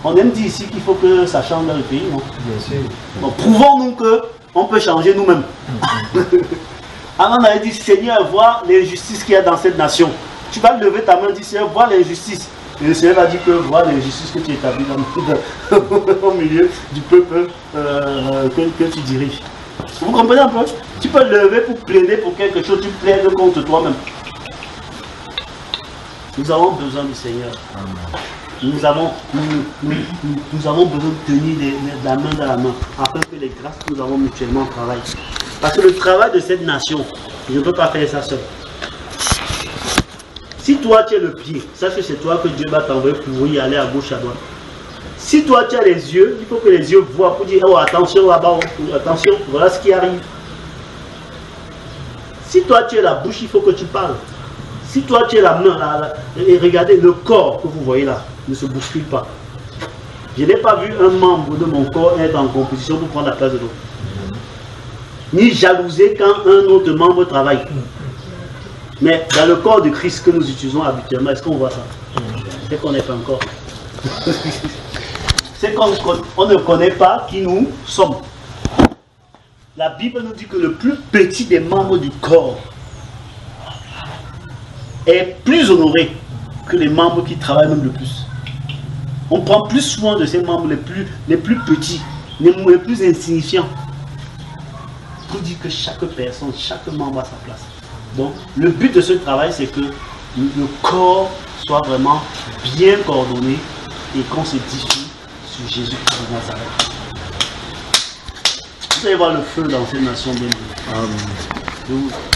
S4: On aime dire ici qu'il faut que ça change dans le pays, non? Bien sûr. Donc prouvons-nous qu'on peut changer nous-mêmes. Alors on avait dit, Seigneur, vois l'injustice qu'il y a dans cette nation. Tu vas lever ta main et dire, Seigneur, vois l'injustice. Et le Seigneur va dire que vois l'injustice que tu établis au milieu du peuple que tu diriges. Vous comprenez un peu? Tu peux lever pour plaider pour quelque chose, tu plaides contre toi-même. Nous avons besoin du Seigneur. Nous avons besoin de tenir la main dans la main, afin que les grâces que nous avons mutuellement travaillent. Parce que le travail de cette nation, je ne peux pas faire ça seul. Si toi tu es le pied, sache que c'est toi que Dieu va t'envoyer pour y aller à gauche, à droite. Si toi tu as les yeux, il faut que les yeux voient pour dire, oh attention là-bas, attention, voilà ce qui arrive. Si toi tu es la bouche, il faut que tu parles. Si toi tu es la main, et regardez le corps que vous voyez là, ne se bouscule pas. Je n'ai pas vu un membre de mon corps être en compétition pour prendre la place de l'autre. Ni jalouser quand un autre membre travaille. Mais dans le corps de Christ que nous utilisons habituellement, est-ce qu'on voit ça? C'est qu'on n'est pas encore. C'est qu'on ne connaît pas qui nous sommes. La Bible nous dit que le plus petit des membres du corps est plus honoré que les membres qui travaillent même le plus. On prend plus soin de ces membres les plus petits, les plus insignifiants. Pour dire que chaque personne, chaque membre a sa place. Donc, le but de ce travail, c'est que le corps soit vraiment bien coordonné et qu'on se diffuse sur Jésus-Christ de Nazareth. vous allez voir le feu dans cette nation bien.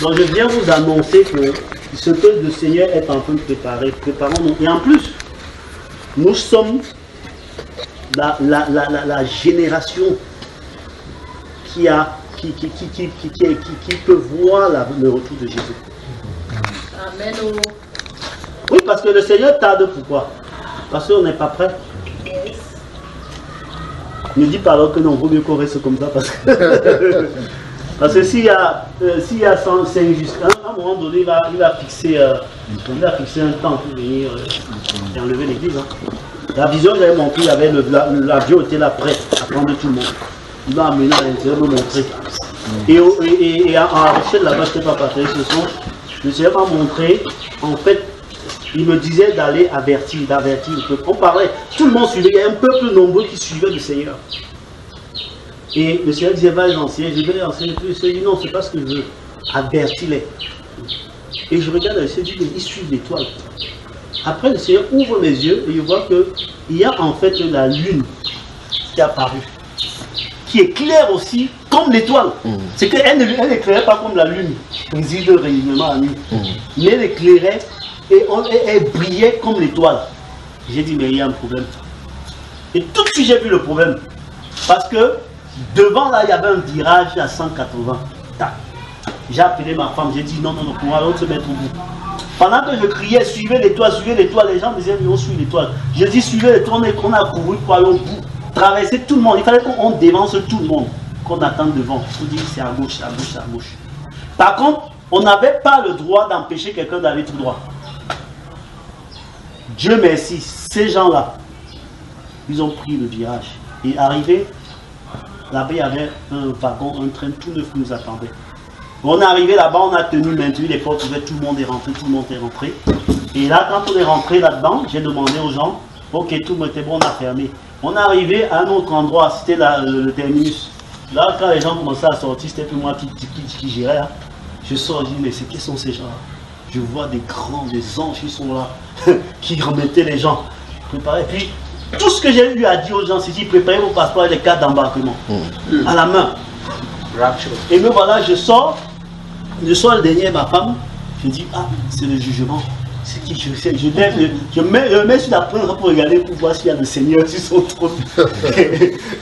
S4: Donc je viens vous annoncer que ce que le Seigneur est en train de préparer, préparons-nous. Et en plus, nous sommes la génération qui peut voir le retour de Jésus.
S5: Amen.
S4: Oui, parce que le Seigneur tarde. Pourquoi? Parce qu'on n'est pas prêt.
S5: Yes.
S4: Ne dis pas alors que non, vaut mieux qu'on reste comme ça parce que parce que s'il y a 105 jusqu'à un moment donné, il va fixer un temps pour venir et enlever l'église. Hein. La vision que j'avais montrée, l'avion était là prêt à prendre tout le monde. Il m'a amené à l'intérieur me montrer. Et en Richel là-bas, je n'étais pas partagé ce son. Le Seigneur m'a montré, en fait, il me disait d'aller d'avertir. On parlait, tout le monde suivait, il y a un peuple nombreux qui suivait le Seigneur. Et le Seigneur disait, va les anciens, je vais les anciens. Le Seigneur dit, non, c'est pas ce que je veux. Avertis-les. Et je regarde le Seigneur, ils suivent l'étoile. Après, le Seigneur ouvre mes yeux et je vois qu'il y a en fait la lune qui est apparue, qui éclaire aussi comme l'étoile. C'est qu'elle n'éclairait pas comme la lune, précise le rayonnement à nuit. Mais elle éclairait et elle brillait comme l'étoile. J'ai dit, mais il y a un problème. Et tout de suite, j'ai vu le problème. Parce que devant là, il y avait un virage à 180. J'ai appelé ma femme, j'ai dit, non, pour aller se mettre au bout. Pendant que je criais, suivez l'étoile, les gens me disaient, on suit l'étoile. Je dis, suivez l'étoile, on a couru pour aller au bout. Traverser tout le monde. Il fallait qu'on dévance tout le monde, qu'on attende devant. On dit, c'est à gauche, c'est à gauche, c'est à gauche. Par contre, on n'avait pas le droit d'empêcher quelqu'un d'aller tout droit. Dieu merci, ces gens-là, ils ont pris le virage. Et arrivé, là-bas, il y avait un wagon, un train tout neuf qui nous attendait. On est arrivé là-bas, on a tenu, maintenu les portes ouvertes, tout le monde est rentré, Et là, quand on est rentré là-dedans, j'ai demandé aux gens, ok, tout le monde était bon, on a fermé. On est arrivé à un autre endroit, c'était le terminus. Là, quand les gens commençaient à sortir, c'était plus moi qui gérais. Hein. Je sors, je dis, mais qui sont ces gens-là? Je vois des anges qui sont là, qui remettaient les gens. Préparés. Puis, tout ce que j'ai eu à dire aux gens, c'est qu'ils préparaient vos passeports et les cartes d'embarquement. À la main. Et me voilà, je sors le dernier, ma femme, je dis, ah, c'est le jugement. C'est qui je sais, je mets sur la pointe pour regarder pour voir s'il y a le Seigneur sur son trône.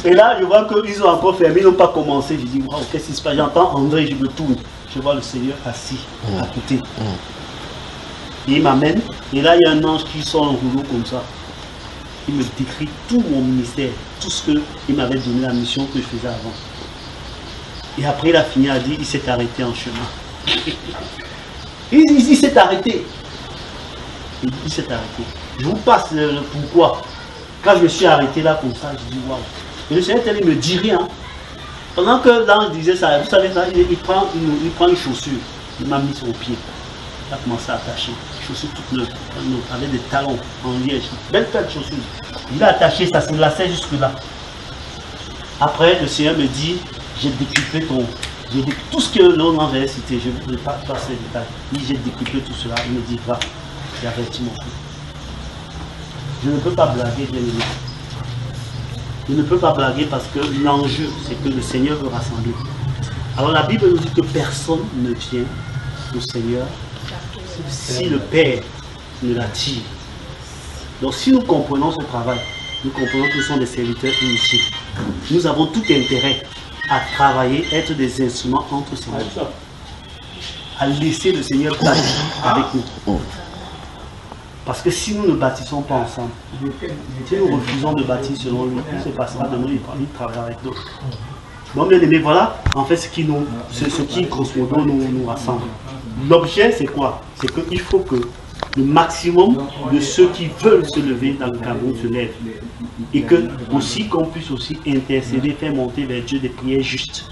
S4: Et là, je vois qu'ils ont encore fermé, ils n'ont pas commencé. Je dis, wow, qu'est-ce qui se passe? J'entends André, je me tourne. Je vois le Seigneur assis à côté. Et il m'amène, et là, il y a un ange qui sort un rouleau comme ça. Il me décrit tout mon ministère, tout ce qu'il m'avait donné, la mission que je faisais avant. Et après, il a fini à dire, il s'est arrêté en chemin. Il s'est arrêté. Il s'est arrêté. Je vous passe le pourquoi. Quand je me suis arrêté là comme ça, je dis waouh. Et le Seigneur il me dit rien. Pendant que l'ange disait ça, vous savez ça, il prend une chaussure, il m'a mis sur le pied. Il a commencé à attacher. Chaussure toute neuve, avec des talons en liège. Belle paire de chaussures. Il a attaché, ça se lassait jusque là. Après, le Seigneur me dit, j'ai décuplé tout ce que l'ange avait cité, je ne vais pas passer les détails. J'ai décuplé tout cela, il me dit, va. J'ai averti mon fils. Je ne peux pas blaguer, bien aimé. Je ne peux pas blaguer parce que l'enjeu, c'est que le Seigneur veut rassembler. Alors la Bible nous dit que personne ne vient au Seigneur si le Père ne l'attire. Donc si nous comprenons ce travail, nous comprenons que nous sommes des serviteurs inutiles. Nous avons tout intérêt à travailler, être des instruments entre Seigneur. À laisser le Seigneur bâtir avec nous. Parce que si nous ne bâtissons pas ensemble, si nous refusons de bâtir selon lui, il se passera de nous, il travaillera avec d'autres. Bon, bien aimé, voilà en fait ce qui grosso modo nous rassemble. L'objet c'est quoi? C'est qu'il faut que le maximum de ceux qui veulent se lever dans le Cameroun se lèvent. Et que aussi qu'on puisse aussi intercéder, faire monter vers Dieu des prières justes.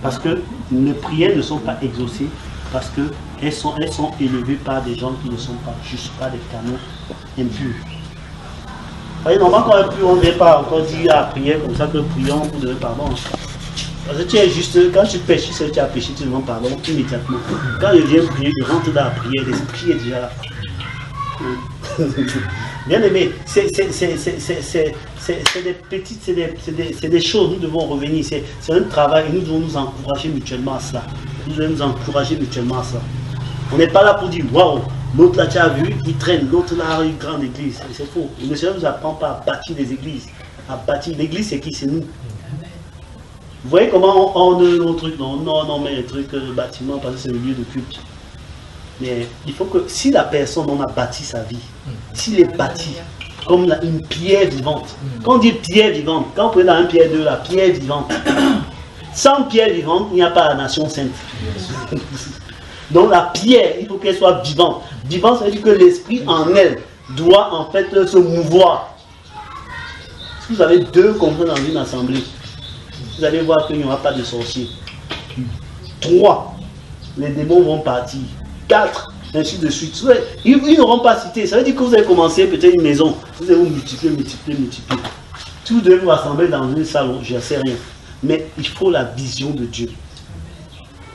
S4: Parce que les prières ne sont pas exaucées, parce qu'elles sont élevées par des gens qui ne sont pas justes, pas des canons impurs. Vous voyez, normalement, on ne devait pas encore dire à prière comme ça que prions pour donner pardon. Parce que tu es juste, quand tu pêches, si tu as péché, tu demandes pardon immédiatement. Quand je viens prier, je rentre dans la prière, l'esprit est déjà là. Bien aimé, c'est des petites, c'est des choses, nous devons revenir, c'est un travail et nous devons nous encourager mutuellement à cela. Nous devons nous encourager mutuellement à cela. On n'est pas là pour dire, waouh, l'autre là tu as vu, il traîne, l'autre là a une grande église. C'est faux. Le Seigneur ne nous apprend pas à bâtir des églises. À bâtir l'église, c'est qui? C'est nous. Vous voyez comment on nos trucs, non, mais les trucs, le bâtiment, parce que c'est le lieu de culte. Mais il faut que si la personne on a bâti sa vie, s'il est bâti comme une pierre vivante, quand on dit pierre vivante, quand on prenait un pierre de la pierre vivante, sans pierre vivante, il n'y a pas la nation sainte. Donc la pierre, il faut qu'elle soit vivante. Vivante, ça veut dire que l'esprit en elle doit en fait se mouvoir. Si vous avez deux comme ça dans une assemblée, vous allez voir qu'il n'y aura pas de sorciers. 3, les démons vont partir. 4, ainsi de suite. Ils n'auront pas cité. Ça veut dire que vous allez commencer peut-être une maison. Vous allez vous multiplier. Tous devez vous rassembler dans une salle, je ne sais rien. Mais il faut la vision de Dieu.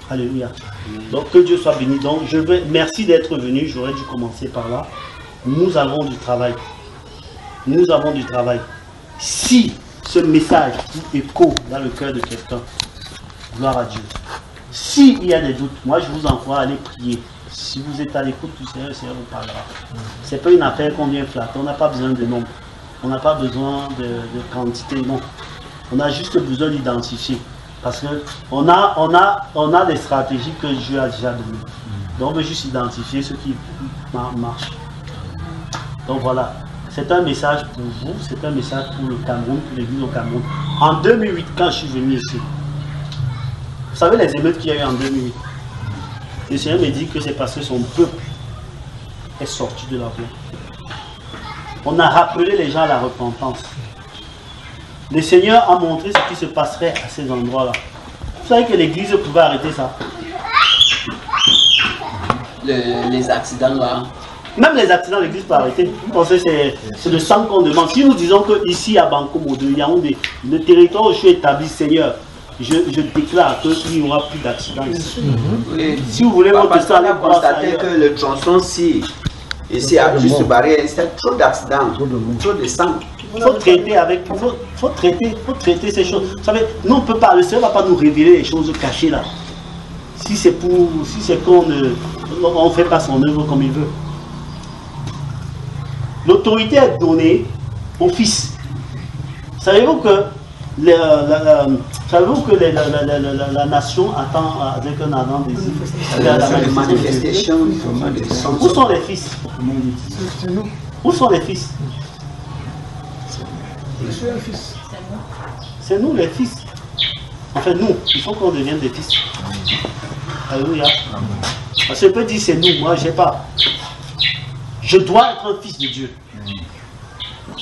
S4: Alléluia. Donc que Dieu soit béni. Donc merci d'être venu. J'aurais dû commencer par là. Nous avons du travail. Nous avons du travail. Si ce message écho dans le cœur de quelqu'un, gloire à Dieu. S'il y a des doutes, moi je vous encourage à aller prier. Si vous êtes à l'écoute du Seigneur, le Seigneur vous parlera. Ce n'est pas une affaire qu'on vient flatter. On n'a pas besoin de nombre. On n'a pas besoin de quantité, non. On a juste besoin d'identifier. Parce qu'on a des stratégies que Dieu a déjà données. Donc on veut juste identifier ce qui marche. Donc voilà. C'est un message pour vous, c'est un message pour le Cameroun, pour l'église au Cameroun. En 2008, quand je suis venu ici, vous savez les émeutes qu'il y a eu en 2008? Le Seigneur me dit que c'est parce que son peuple est sorti de la voie. On a rappelé les gens à la repentance. Le Seigneur a montré ce qui se passerait à ces endroits-là. Vous savez que l'église pouvait arrêter ça?
S1: Les accidents là.
S4: Même les accidents, l'église peut arrêter. Vous pensez que c'est le sang qu'on demande. Si nous disons qu'ici à Bankomo, de Yaoundé, le territoire où je suis établi, Seigneur, je déclare qu'il n'y aura plus d'accidents ici.
S1: Oui.
S4: Si vous voulez votre sang,
S1: on a constaté que le tronçon-ci, ici à juste barrière, c'est trop d'accidents, trop de sang.
S4: Il faut traiter avec, faut traiter ces choses. Vous savez, nous on peut pas, le Seigneur ne va pas nous révéler les choses cachées là. Si c'est qu'on ne fait pas son œuvre comme il veut. L'autorité est donnée au Fils. Savez-vous que la nation attend avec un ardent désir la manifestation? Où sont les fils? Où sont les fils?
S3: Je suis un fils.
S4: C'est nous les fils. Enfin nous, il faut qu'on devienne des fils. Alléluia. Parce que je peux dire c'est nous, moi je sais pas. Je dois être un fils de Dieu.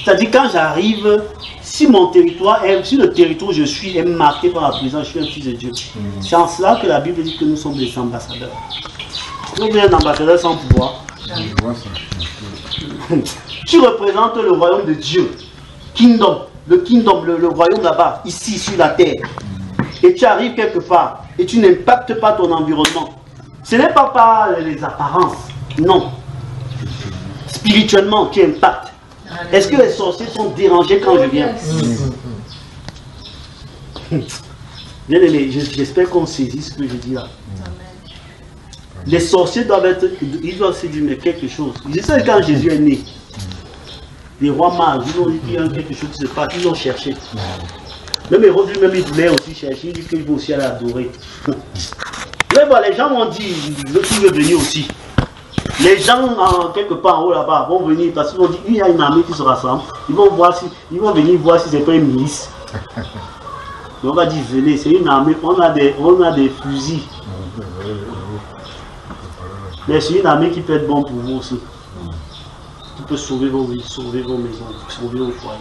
S4: C'est-à-dire quand j'arrive, si mon territoire, si le territoire où je suis est marqué par la présence, je suis un fils de Dieu. C'est en cela que la Bible dit que nous sommes des ambassadeurs. Nous sommes un ambassadeur sans pouvoir. Tu représentes le royaume de Dieu. Kingdom, le royaume là-bas, ici sur la terre. Et tu arrives quelque part et tu n'impactes pas ton environnement. Ce n'est pas par les apparences, non. Spirituellement, tu impactes. Est-ce que les sorciers sont dérangés quand je viens? Bien aimé, j'espère qu'on saisit ce que je dis là. Les sorciers doivent se dire mais quelque chose. Je sais quand Jésus est né, les rois mages, ils ont dit qu'il y a quelque chose qui se passe, ils ont cherché. Même Hérode lui-même, il voulait aussi chercher, il dit qu'il veut aussi aller adorer. Mais bon, les gens m'ont dit qu'il veut venir aussi. Les gens, quelque part en haut là-bas, vont venir parce qu'ils vont dire qu'il y a une armée qui se rassemble. Ils vont venir voir si c'est pas une milice. Et on va dire, venez, c'est une armée, on a des fusils. Mais c'est une armée qui peut être bonne pour vous aussi. Qui peut sauver vos vies, sauver vos maisons, sauver vos foyers.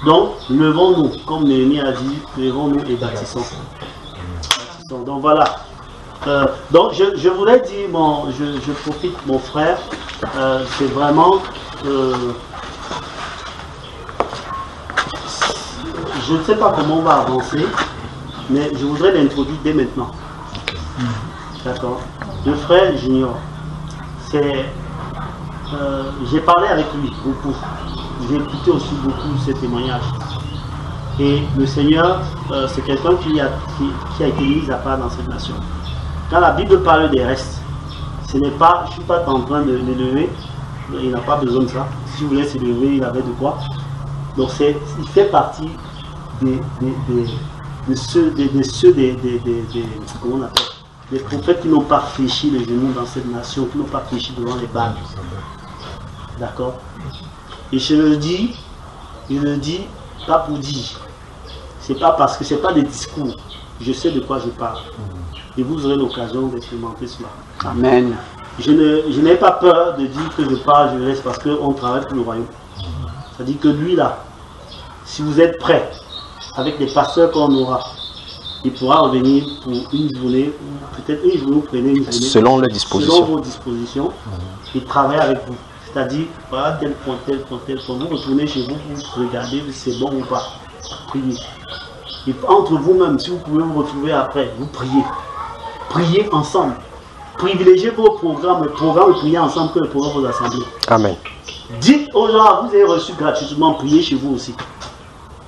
S4: Donc, levons-nous, comme Néhémie a dit, levons-nous et bâtissons. Donc voilà. Donc je voulais dire, bon, je profite, mon frère, c'est vraiment, je ne sais pas comment on va avancer, mais je voudrais l'introduire dès maintenant. D'accord. Le frère Junior, c'est, j'ai parlé avec lui beaucoup. j'ai écouté aussi beaucoup ces témoignages. Et le Seigneur, c'est quelqu'un qui a été mis à part dans cette nation. Quand la Bible parle des restes, ce n'est pas, je ne suis pas en train de l'élever, il n'a pas besoin de ça. Si je voulais s'élever, il avait de quoi. Donc il fait partie des comment on appelle, des prophètes qui n'ont pas fléchi les genoux dans cette nation, qui n'ont pas fléchi devant les balles. D'accord? Et je le dis pas pour dire. C'est pas parce que c'est pas des discours. Je sais de quoi je parle. Et vous aurez l'occasion d'expérimenter cela.
S1: Amen.
S4: Je n'ai pas peur de dire que je parle, je reste parce qu'on travaille pour le royaume. C'est-à-dire que lui là, si vous êtes prêts, avec les pasteurs qu'on aura, il pourra revenir pour une journée, peut-être une journée, vous prenez une journée.
S2: Selon les dispositions.
S4: Selon vos dispositions, il travaille avec vous. C'est-à-dire, voilà tel point, vous retournez chez vous, vous regardez si c'est bon ou pas. Priez. Et entre vous-même, si vous pouvez vous retrouver après, vous priez. Priez ensemble. Privilégiez vos programmes et priez ensemble que le programme de vos assemblées.
S2: Amen.
S4: Dites aux gens, vous avez reçu gratuitement, priez chez vous aussi.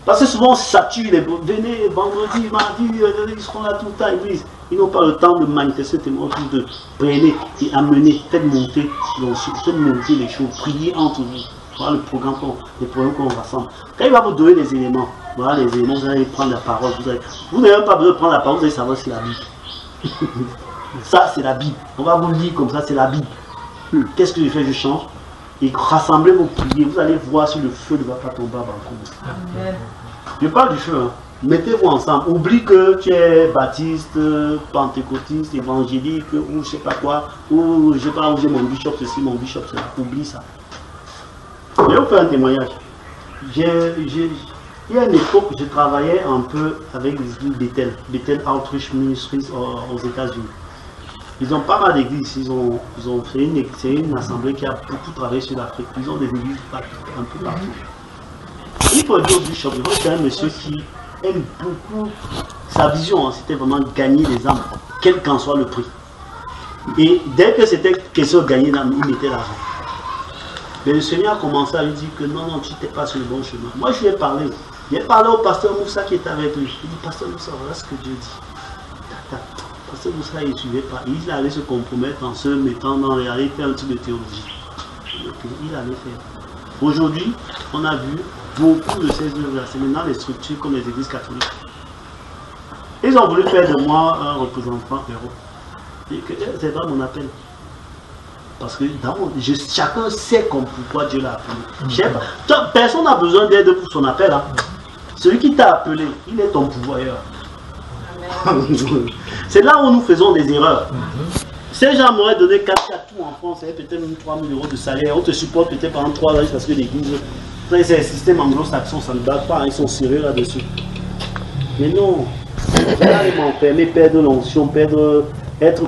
S4: Parce que souvent on sature les venez vendredi, mardi, ils seront là tout le temps à l'église. Ils n'ont pas le temps de manifester témoin de prenez et amener, faites monter les choses, priez entre vous. Voilà le programme qu'on rassemble. Quand il va vous donner les éléments, voilà les éléments, vous allez prendre la parole. Vous n'avez même pas besoin de prendre la parole, vous allez savoir si c'est la Bible. Ça c'est la Bible. On va vous le dire comme ça, c'est la Bible. Qu'est-ce que je fais? Je change. Et rassemblez vos prières, vous allez voir si le feu ne va pas tomber à Banco. Je parle du feu, hein. Mettez-vous ensemble. Oublie que tu es baptiste, pentecôtiste, évangélique, ou je sais pas quoi, ou je sais pas où j'ai mon bishop ceci, mon bishop cela. Oublie ça. Je vais vous faire un témoignage. Il y a une époque, je travaillais un peu avec les églises Bethel Outreach Ministries aux États-Unis. Ils ont pas mal d'églises, ils ont fait une assemblée qui a beaucoup travaillé sur l'Afrique. Ils ont des églises un peu partout. Il faut dire au bishop, c'est un monsieur qui aime beaucoup sa vision, hein, c'était vraiment gagner les âmes, quel qu'en soit le prix. Et dès que c'était question de gagner l'âme, il mettait l'argent. Mais le Seigneur a commencé à lui dire que non, tu n'étais pas sur le bon chemin. Moi je lui ai parlé. Il a parlé au pasteur Moussa qui était avec lui. Il dit, pasteur Moussa, voilà ce que Dieu dit. Pasteur Moussa, il ne suivait pas. Il allait se compromettre en se mettant dans les... aller faire un truc de théologie. Il allait faire. Aujourd'hui, on a vu beaucoup de ces œuvres-là. C'est maintenant les structures comme les églises catholiques. Ils ont voulu faire de moi un représentant héros. C'est pas mon appel. Parce que chacun sait pourquoi Dieu l'a appelé. Personne n'a besoin d'aide pour son appel. Hein. Celui qui t'a appelé, il est ton pourvoyeur. C'est là où nous faisons des erreurs. Ces gens m'auraient donné 4 à tout en France, peut-être même 3 000 € de salaire. On te supporte peut-être pendant 3 ans parce que l'église, c'est un système anglo-saxon, ça ne bat pas, ils sont sérieux là-dessus. Mais non, j'allais m'enfermer, perdre l'onction,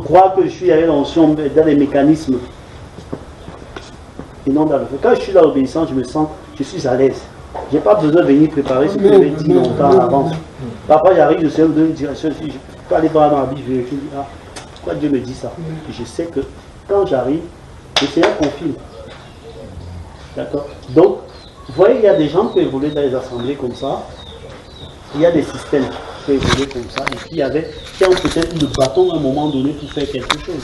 S4: croire que je suis avec l'onction dans les mécanismes. Et non dans le fait. Quand je suis là obéissant, je suis à l'aise. Je n'ai pas besoin de venir préparer ce que je vais dire longtemps avant. Parfois j'arrive, je sais où donner une direction, je peux aller voir dans la Bible, je me dis, ah, pourquoi Dieu me dit ça? Et je sais que quand j'arrive, le Seigneur confirme. D'accord? Donc, vous voyez, il y a des gens qui peuvent évoluer dans les assemblées comme ça. Il y a des systèmes qui peuvent évoluer comme ça. Et puis, qui ont peut-être eu le bâton à un moment donné pour faire quelque chose.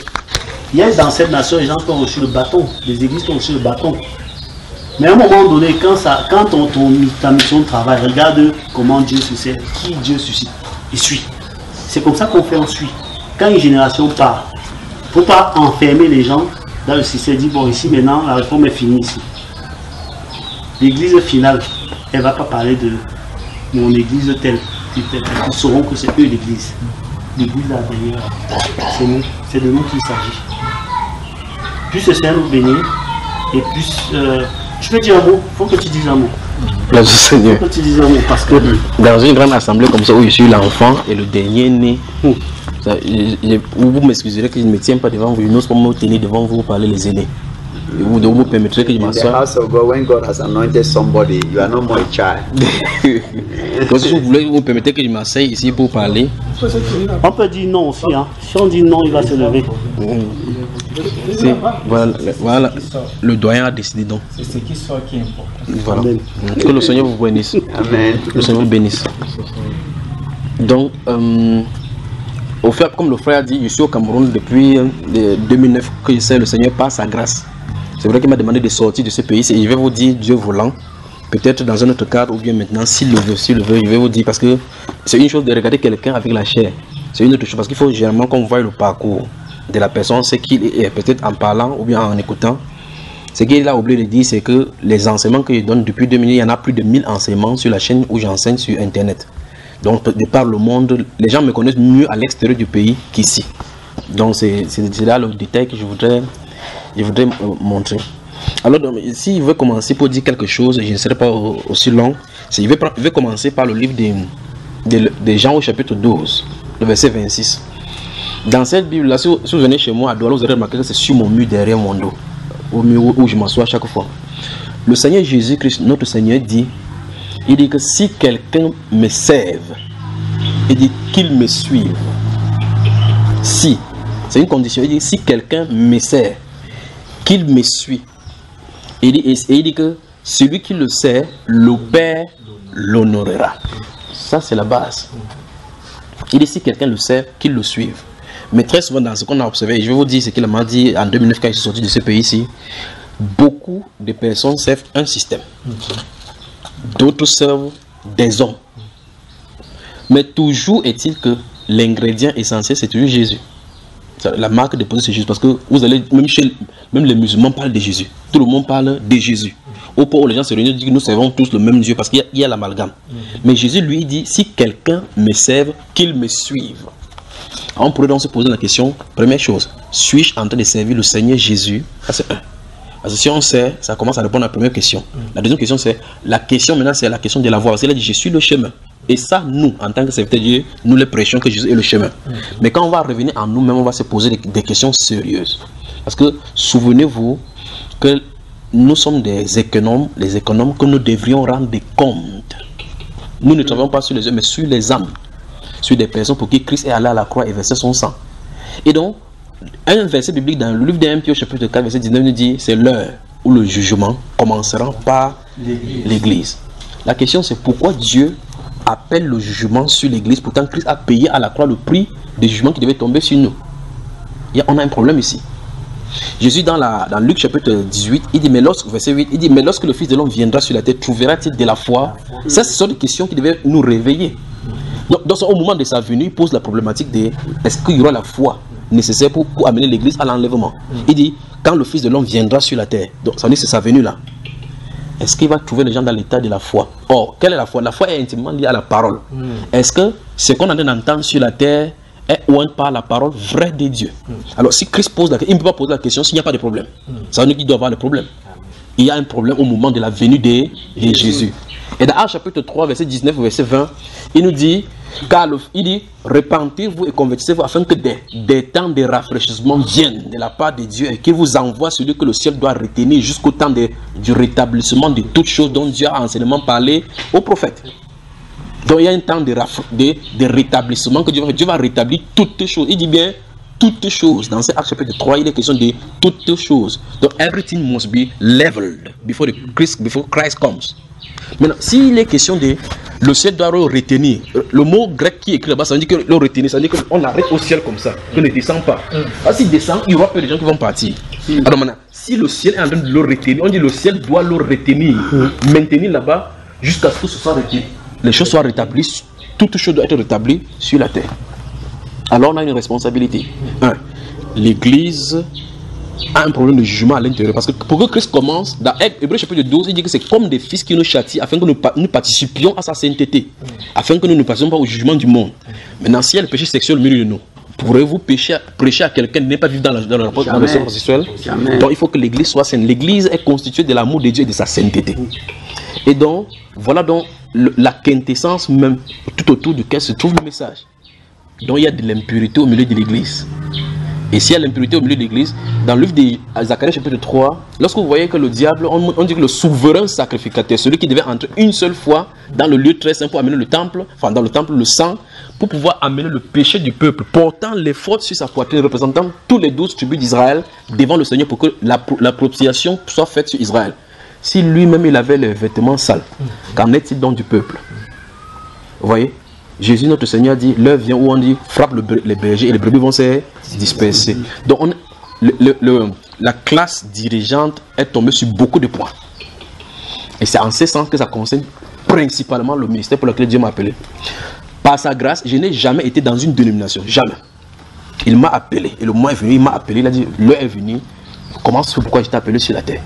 S4: Il y a dans cette nation des gens qui ont reçu le bâton, des églises qui ont reçu le bâton. Mais à un moment donné, quand ta mission de travail, regarde comment Dieu suscite, qui Dieu suscite, et suit. C'est comme ça qu'on fait, on suit. Quand une génération part, il ne faut pas enfermer les gens dans le système, dire bon, ici maintenant, la réforme est finie ici. L'église finale, elle ne va pas parler de mon église telle. Ils sauront que c'est eux l'église. L'église là derrière, c'est de nous qu'il s'agit. Plus le Seigneur nous bénit, et plus. Je peux dire un mot, il faut que tu dises un mot.
S2: Merci Seigneur.
S4: Il faut que tu dises un mot, parce que.
S2: Dans une grande assemblée comme ça où je suis l'enfant et le dernier né, vous m'excuserez que je ne me tiens pas devant vous, je n'ose pas me tenir devant vous pour parler les aînés. vous permettrez que je
S1: In the
S2: m'assoie.
S1: house of God, when God has anointed somebody, you are no more a child.
S2: Donc, si vous voulez, vous permettez que je m'asseye ici pour parler.
S4: On peut dire non aussi. Hein. Si on dit non, il va se lever.
S2: Voilà, le doyen a décidé donc.
S7: C'est ce qui sort qui est important.
S2: Voilà. Que le Seigneur vous bénisse.
S1: Amen.
S2: Que le Seigneur vous bénisse. Donc, au fait, comme le frère a dit, je suis au Cameroun depuis 2009 que je sais le Seigneur par sa grâce. C'est vrai qu'il m'a demandé de sortir de ce pays. Et je vais vous dire, Dieu voulant, peut-être dans un autre cadre ou bien maintenant, s'il le veut, je vais vous dire, parce que c'est une chose de regarder quelqu'un avec la chair. C'est une autre chose, parce qu'il faut généralement qu'on voie le parcours de la personne, ce qu'il est, peut-être en parlant ou bien en écoutant. Ce qu'il a oublié de dire, c'est que les enseignements que je donne depuis 2000, il y en a plus de 1000 enseignements sur la chaîne où j'enseigne sur Internet. Donc, de par le monde, les gens me connaissent mieux à l'extérieur du pays qu'ici. Donc, c'est là le détail que je voudrais montrer. Alors, s'il veut commencer pour dire quelque chose, je ne serai pas aussi long. Il veut commencer par le livre des Jean au chapitre 12, le verset 26. Dans cette Bible-là, si vous venez chez moi à Douala, vous allez remarquer que c'est sur mon mur derrière mon dos, au mur où je m'assois chaque fois. Le Seigneur Jésus-Christ, notre Seigneur, dit, il dit que si quelqu'un me serve, il dit qu'il me suive. Si, c'est une condition, il dit si quelqu'un me sert, qu'il me suit. Il dit que celui qui le sert, le Père l'honorera. Ça, c'est la base. Il dit si quelqu'un le sert, qu'il le suive. Mais très souvent, dans ce qu'on a observé, je vais vous dire ce qu'il m'a dit en 2009 quand il est sorti de ce pays-ci, beaucoup de personnes servent un système. D'autres servent des hommes. Mais toujours est-il que l'ingrédient essentiel, c'est toujours Jésus. La marque déposée, c'est Jésus. Parce que vous allez, même les musulmans parlent de Jésus. Tout le monde parle de Jésus. Au point où les gens se réunissent, disent que nous servons tous le même Dieu parce qu'il y a l'amalgame. Mais Jésus lui dit, si quelqu'un me serve, qu'il me suive. Alors on pourrait donc se poser la question, première chose, suis-je en train de servir le Seigneur Jésus? Ça c'est un. Parce que si on sait, ça commence à répondre à la première question. La deuxième question, c'est la question maintenant, c'est la question de la voie. Parce qu'il a dit, je suis le chemin. Et ça, nous, en tant que serviteurs de Dieu, nous les prêchons que Jésus est le chemin. Mais quand on va revenir en nous-mêmes, on va se poser des questions sérieuses. Parce que souvenez-vous que nous sommes des économes, les économes que nous devrions rendre des comptes. Nous ne travaillons pas sur les hommes, mais sur les âmes. Sur des personnes pour qui Christ est allé à la croix et versé son sang. Et donc, un verset biblique dans le livre de 1 Pierre chapitre 4 verset 19 nous dit c'est l'heure où le jugement commencera par l'église. La question c'est pourquoi Dieu appelle le jugement sur l'église, pourtant Christ a payé à la croix le prix des jugements qui devaient tomber sur nous. On a un problème ici. Jésus dans Luc chapitre 18, il dit, verset 8, il dit, mais lorsque le Fils de l'homme viendra sur la terre, trouvera-t-il de la foi? Ça, ce sont des questions qui devaient nous réveiller. Donc, au moment de sa venue, il pose la problématique de est-ce qu'il y aura la foi nécessaire pour amener l'église à l'enlèvement. Il dit, quand le Fils de l'homme viendra sur la terre, donc ça veut dire c'est sa venue là. Est-ce qu'il va trouver les gens dans l'état de la foi? Or, quelle est la foi? La foi est intimement liée à la parole. Est-ce que ce qu'on a d'entendre sur la terre est oint par la parole vraie de Dieu? Alors, si Christ pose la question, il ne peut pas poser la question s'il n'y a pas de problème. Ça veut dire qu'il doit avoir le problème. Il y a un problème au moment de la venue de Jésus. Et dans Actes chapitre 3, verset 19, verset 20, il nous dit, il dit, repentez-vous et convertissez-vous afin que des temps de rafraîchissement viennent de la part de Dieu et qu'il vous envoie celui que le ciel doit retenir jusqu'au temps du rétablissement de toutes choses dont Dieu a enseignement parlé aux prophètes. Donc il y a un temps de rétablissement que Dieu va rétablir toutes choses. Il dit bien toutes choses. Dans cet Acte chapitre 3, il est question de toutes choses. Donc everything must be leveled before Christ comes. Maintenant, s'il est question de le ciel doit le retenir, le mot grec qui est écrit là-bas, ça veut dire que le retenir, ça veut dire qu'on arrête au ciel comme ça, qu'on ne descend pas. S'il descend, il y aura peu de gens qui vont partir. Alors maintenant, si le ciel est en train de le retenir, on dit le ciel doit le retenir, maintenir là-bas jusqu'à ce que ce soit retenu. Les choses soient rétablies, toutes choses doivent être rétablies sur la terre. Alors on a une responsabilité. L'Église a un problème de jugement à l'intérieur. Parce que pour que Christ commence, dans Hébreux chapitre 12, il dit que c'est comme des fils qui nous châtient afin que nous participions à sa sainteté. Afin que nous ne passions pas au jugement du monde. Maintenant, s'il y a le péché sexuel au milieu de nous, pourrez-vous prêcher à quelqu'un qui n'est pas vivre dans le rapport sexuel? Donc il faut que l'Église soit sainte. L'Église est constituée de l'amour de Dieu et de sa sainteté. Et donc, voilà donc la quintessence même tout autour duquel se trouve le message. Donc il y a de l'impurité au milieu de l'Église. Et s'il y a l'impurité au milieu de l'église, dans le livre de Zacharie chapitre 3, lorsque vous voyez que le diable, on dit que le souverain sacrificateur, celui qui devait entrer une seule fois dans le lieu très saint pour amener le temple, enfin dans le temple le sang, pour pouvoir amener le péché du peuple, portant les fautes sur sa poitrine, représentant tous les 12 tribus d'Israël devant le Seigneur pour que la propitiation soit faite sur Israël. Si lui-même il avait les vêtements sales, qu'en est-il donc du peuple? Vous voyez? Jésus, notre Seigneur, dit, l'heure vient où on dit, frappe les bergers et les brebis vont se disperser. Donc, la classe dirigeante est tombée sur beaucoup de points. Et c'est en ce sens que ça concerne principalement le ministère pour lequel Dieu m'a appelé. Par sa grâce, je n'ai jamais été dans une dénomination, jamais. Il m'a appelé, et le moment est venu, il m'a appelé, il a dit, l'heure est venue, comment c'est pourquoi je t'ai appelé sur la terre.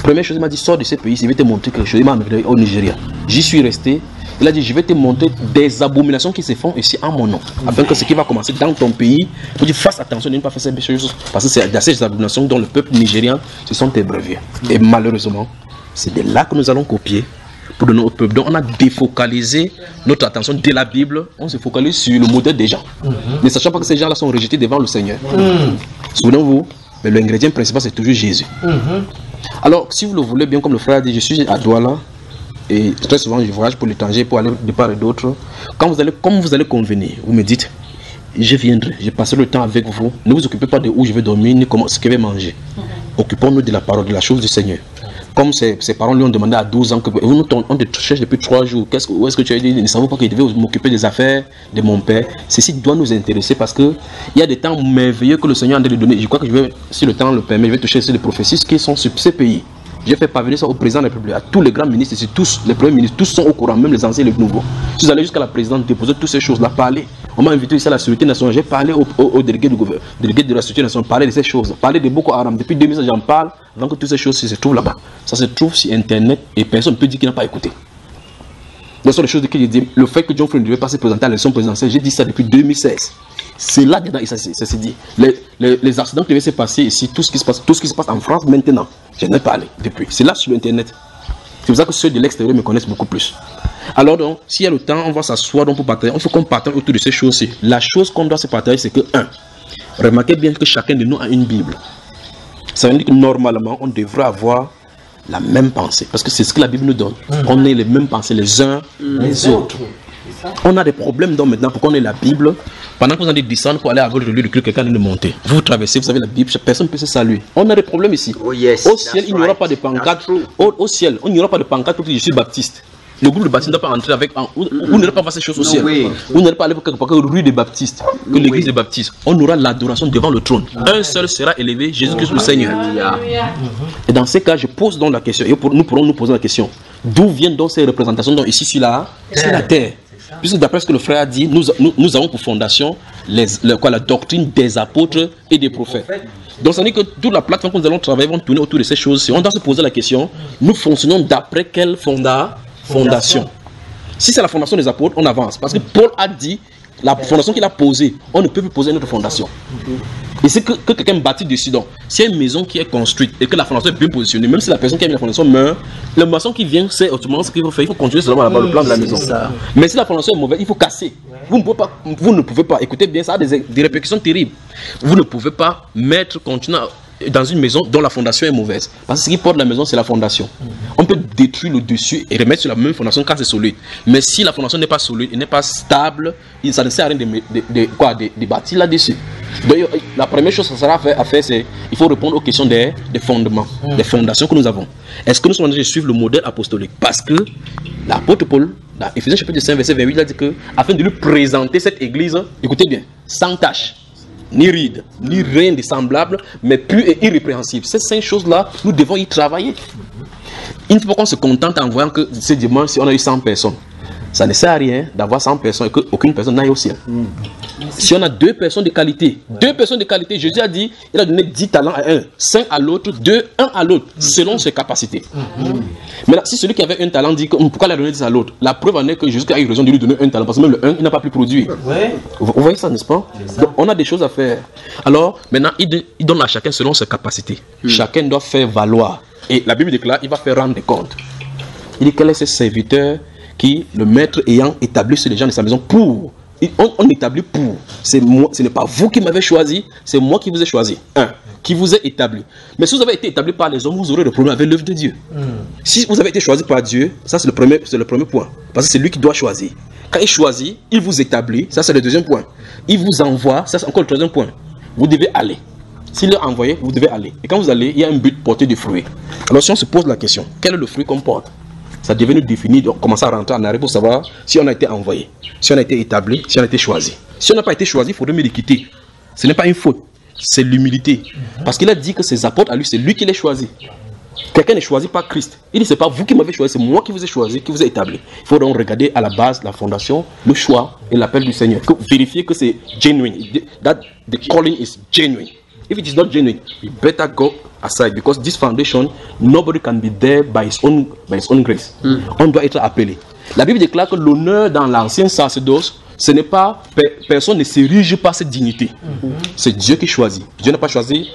S2: Première chose, il m'a dit, sors de ce pays, je vais te montrer quelque chose. Il m'a amené au Nigeria. J'y suis resté. Il a dit, je vais te montrer des abominations qui se font ici en mon nom. Afin que ce qui va commencer dans ton pays, il faut dire, fasse attention de ne pas faire ces choses. Parce que c'est dans ces abominations dont le peuple nigérien se sont ébreués. Et malheureusement, c'est de là que nous allons copier pour donner au peuple. Donc on a défocalisé notre attention de la Bible. On se focalise sur le modèle des gens. Ne sachant pas que ces gens-là sont rejetés devant le Seigneur. Souvenez-vous, mais l'ingrédient principal, c'est toujours Jésus. Alors, si vous le voulez bien, comme le frère a dit, je suis à Douala. Et très souvent, je voyage pour l'étranger, pour aller de part et d'autre. Comme vous allez convenir, vous me dites, je viendrai, je passerai le temps avec vous. Ne vous occupez pas de où je vais dormir, ni comment, ce que je vais manger. Occupons-nous de la parole, de la chose du Seigneur. Comme ses parents lui ont demandé à 12 ans, on te cherche depuis 3 jours, où est-ce que tu as dit, ne savons pas qu'il devait m'occuper des affaires de mon père. Ceci doit nous intéresser parce qu'il y a des temps merveilleux que le Seigneur a de donner. Je crois que je vais, si le temps le permet, je vais toucher sur les prophéties qui sont sur ces pays. J'ai fait parvenir ça au président de la République, à tous les grands ministres, tous les premiers ministres, tous sont au courant, même les anciens et les nouveaux. Si vous allez jusqu'à la présidente déposer toutes ces choses-là, parler. On m'a invité ici à la sécurité nationale, j'ai parlé au délégué du gouvernement, délégué de la sécurité nationale, parler de ces choses, parler de Boko Haram. Depuis 2000 j'en parle, avant que toutes ces choses se trouvent là-bas. Ça se trouve sur Internet et personne ne peut dire qu'il n'a pas écouté. Ce sont les choses que j'ai dit. Le fait que John Frère ne devait pas se présenter à l'élection présidentielle, j'ai dit ça depuis 2016. C'est là dedans ça s'est dit. Les accidents qui devaient se passer ici, tout ce qui se passe en France maintenant, je n'ai pas parlé depuis. C'est là sur Internet. C'est pour ça que ceux de l'extérieur me connaissent beaucoup plus. Alors donc, s'il y a le temps, on va s'asseoir pour partager. Il faut qu'on partage autour de ces choses-ci. La chose qu'on doit se partager, c'est que 1. Remarquez bien que chacun de nous a une Bible. Ça veut dire que normalement, on devrait avoir la même pensée. Parce que c'est ce que la Bible nous donne. On ait les mêmes pensées les uns les autres. On a des problèmes donc maintenant pour qu'on ait la Bible. Pendant que vous allez descendre pour aller à votre lieu de culte, quelqu'un vient de monter. Vous traversez, vous avez la Bible, personne ne peut se saluer. On a des problèmes ici.
S1: Oh yes,
S2: au ciel, il n'y aura pas de pancarte. Au ciel, il n'y aura pas de pancarte pour dire je suis baptiste. Le groupe de baptistes ne doit pas entrer avec. Vous n'allez pas voir ces choses au ciel. Vous n'allez pas aller quelque part que rue des baptistes, que l'église des baptistes. On aura l'adoration devant le trône. Un seul sera élevé, Jésus-Christ le Seigneur. Et dans ces cas, je pose donc la question, et nous pourrons nous poser la question. D'où viennent donc ces représentations donc ici sur la terre? Puisque d'après ce que le frère a dit, nous avons pour fondation la doctrine des apôtres et des prophètes. Donc ça veut dire que toute la plateforme que nous allons travailler va tourner autour de ces choses. On doit se poser la question, nous fonctionnons d'après quelle fondation? Si c'est la fondation des apôtres, on avance. Parce que Paul a dit, la fondation qu'il a posée, on ne peut plus poser une autre fondation. Et c'est que quelqu'un bâtit dessus. Donc, s'il y a une maison qui est construite et que la fondation est bien positionnée, même si la personne qui a mis la fondation meurt, le maçon qui vient sait autrement ce qu'il faut faire. Il faut continuer seulement à avoir le plan de la maison. Mais si la fondation est mauvaise, il faut casser. Vous ne pouvez pas, écoutez bien, ça a des répercussions terribles. Vous ne pouvez pas continuer dans une maison dont la fondation est mauvaise. Parce que ce qui porte la maison, c'est la fondation. On peut détruire le dessus et remettre sur la même fondation quand c'est solide. Mais si la fondation n'est pas solide et n'est pas stable, ça ne sert à rien de bâtir là-dessus. D'ailleurs, la première chose que ça sera à faire, c'est il faut répondre aux questions des fondements, des fondations que nous avons. Est-ce que nous sommes en train de suivre le modèle apostolique? Parce que l'apôtre Paul, dans Éphésiens chapitre 5, verset 28, il a dit que afin de lui présenter cette église, écoutez bien, sans tache, ni ride, ni rien de semblable, mais pur et irrépréhensible. Ces 5 choses-là, nous devons y travailler. Il ne faut pas qu'on se contente en voyant que ce dimanche, si on a eu 100 personnes. Ça ne sert à rien d'avoir 100 personnes et qu'aucune personne n'aille au ciel. Si on a 2 personnes de qualité, Jésus a dit, il a donné 10 talents à un, 5 à l'autre, 1 à l'autre, selon ses capacités. Maintenant, si celui qui avait un talent dit pourquoi il a donné 10 à l'autre, la preuve en est que Jésus a eu raison de lui donner un talent, parce que même le 1, il n'a pas pu produire. Vous voyez ça, n'est-ce pas? Donc, on a des choses à faire. Alors, maintenant, il donne à chacun selon ses capacités. Chacun doit faire valoir. Et la Bible déclare, il va faire rendre des comptes. Il dit, quel est ce serviteur qui, le maître ayant établi sur les gens de sa maison pour On établit pour. C'est moi, ce n'est pas vous qui m'avez choisi, c'est moi qui vous ai choisi. Qui vous ai établi. Mais si vous avez été établi par les hommes, vous aurez le problème avec l'œuvre de Dieu. Si vous avez été choisi par Dieu, ça c'est le premier point. Parce que c'est lui qui doit choisir. Quand il choisit, il vous établit, ça c'est le deuxième point. Il vous envoie, ça c'est encore le troisième point. Vous devez aller. S'il est envoyé, vous devez aller. Et quand vous allez, il y a un but, porter du fruit. Alors si on se pose la question, quel est le fruit qu'on porte? Ça devait nous définir, donc commencer à rentrer en arrière pour savoir si on a été envoyé, si on a été établi, si on a été choisi. Si on n'a pas été choisi, il faudrait mieux les quitter. Ce n'est pas une faute, c'est l'humilité. Parce qu'il a dit que ses apôtres à lui, c'est lui qui les choisi. Quelqu'un n'est choisi par Christ. Il dit, c'est pas vous qui m'avez choisi, c'est moi qui vous ai choisi, qui vous ai établi. Il faut donc regarder à la base, la fondation, le choix et l'appel du Seigneur. Vérifier que c'est genuine, that the calling is genuine. If it is not genuine, we better go aside because this foundation, nobody can be there by his own grace. On doit être appelé. La Bible déclare que l'honneur dans l'ancien sacerdoce, ce n'est pas, personne ne s'érige par cette dignité. C'est Dieu qui choisit. Dieu n'a pas choisi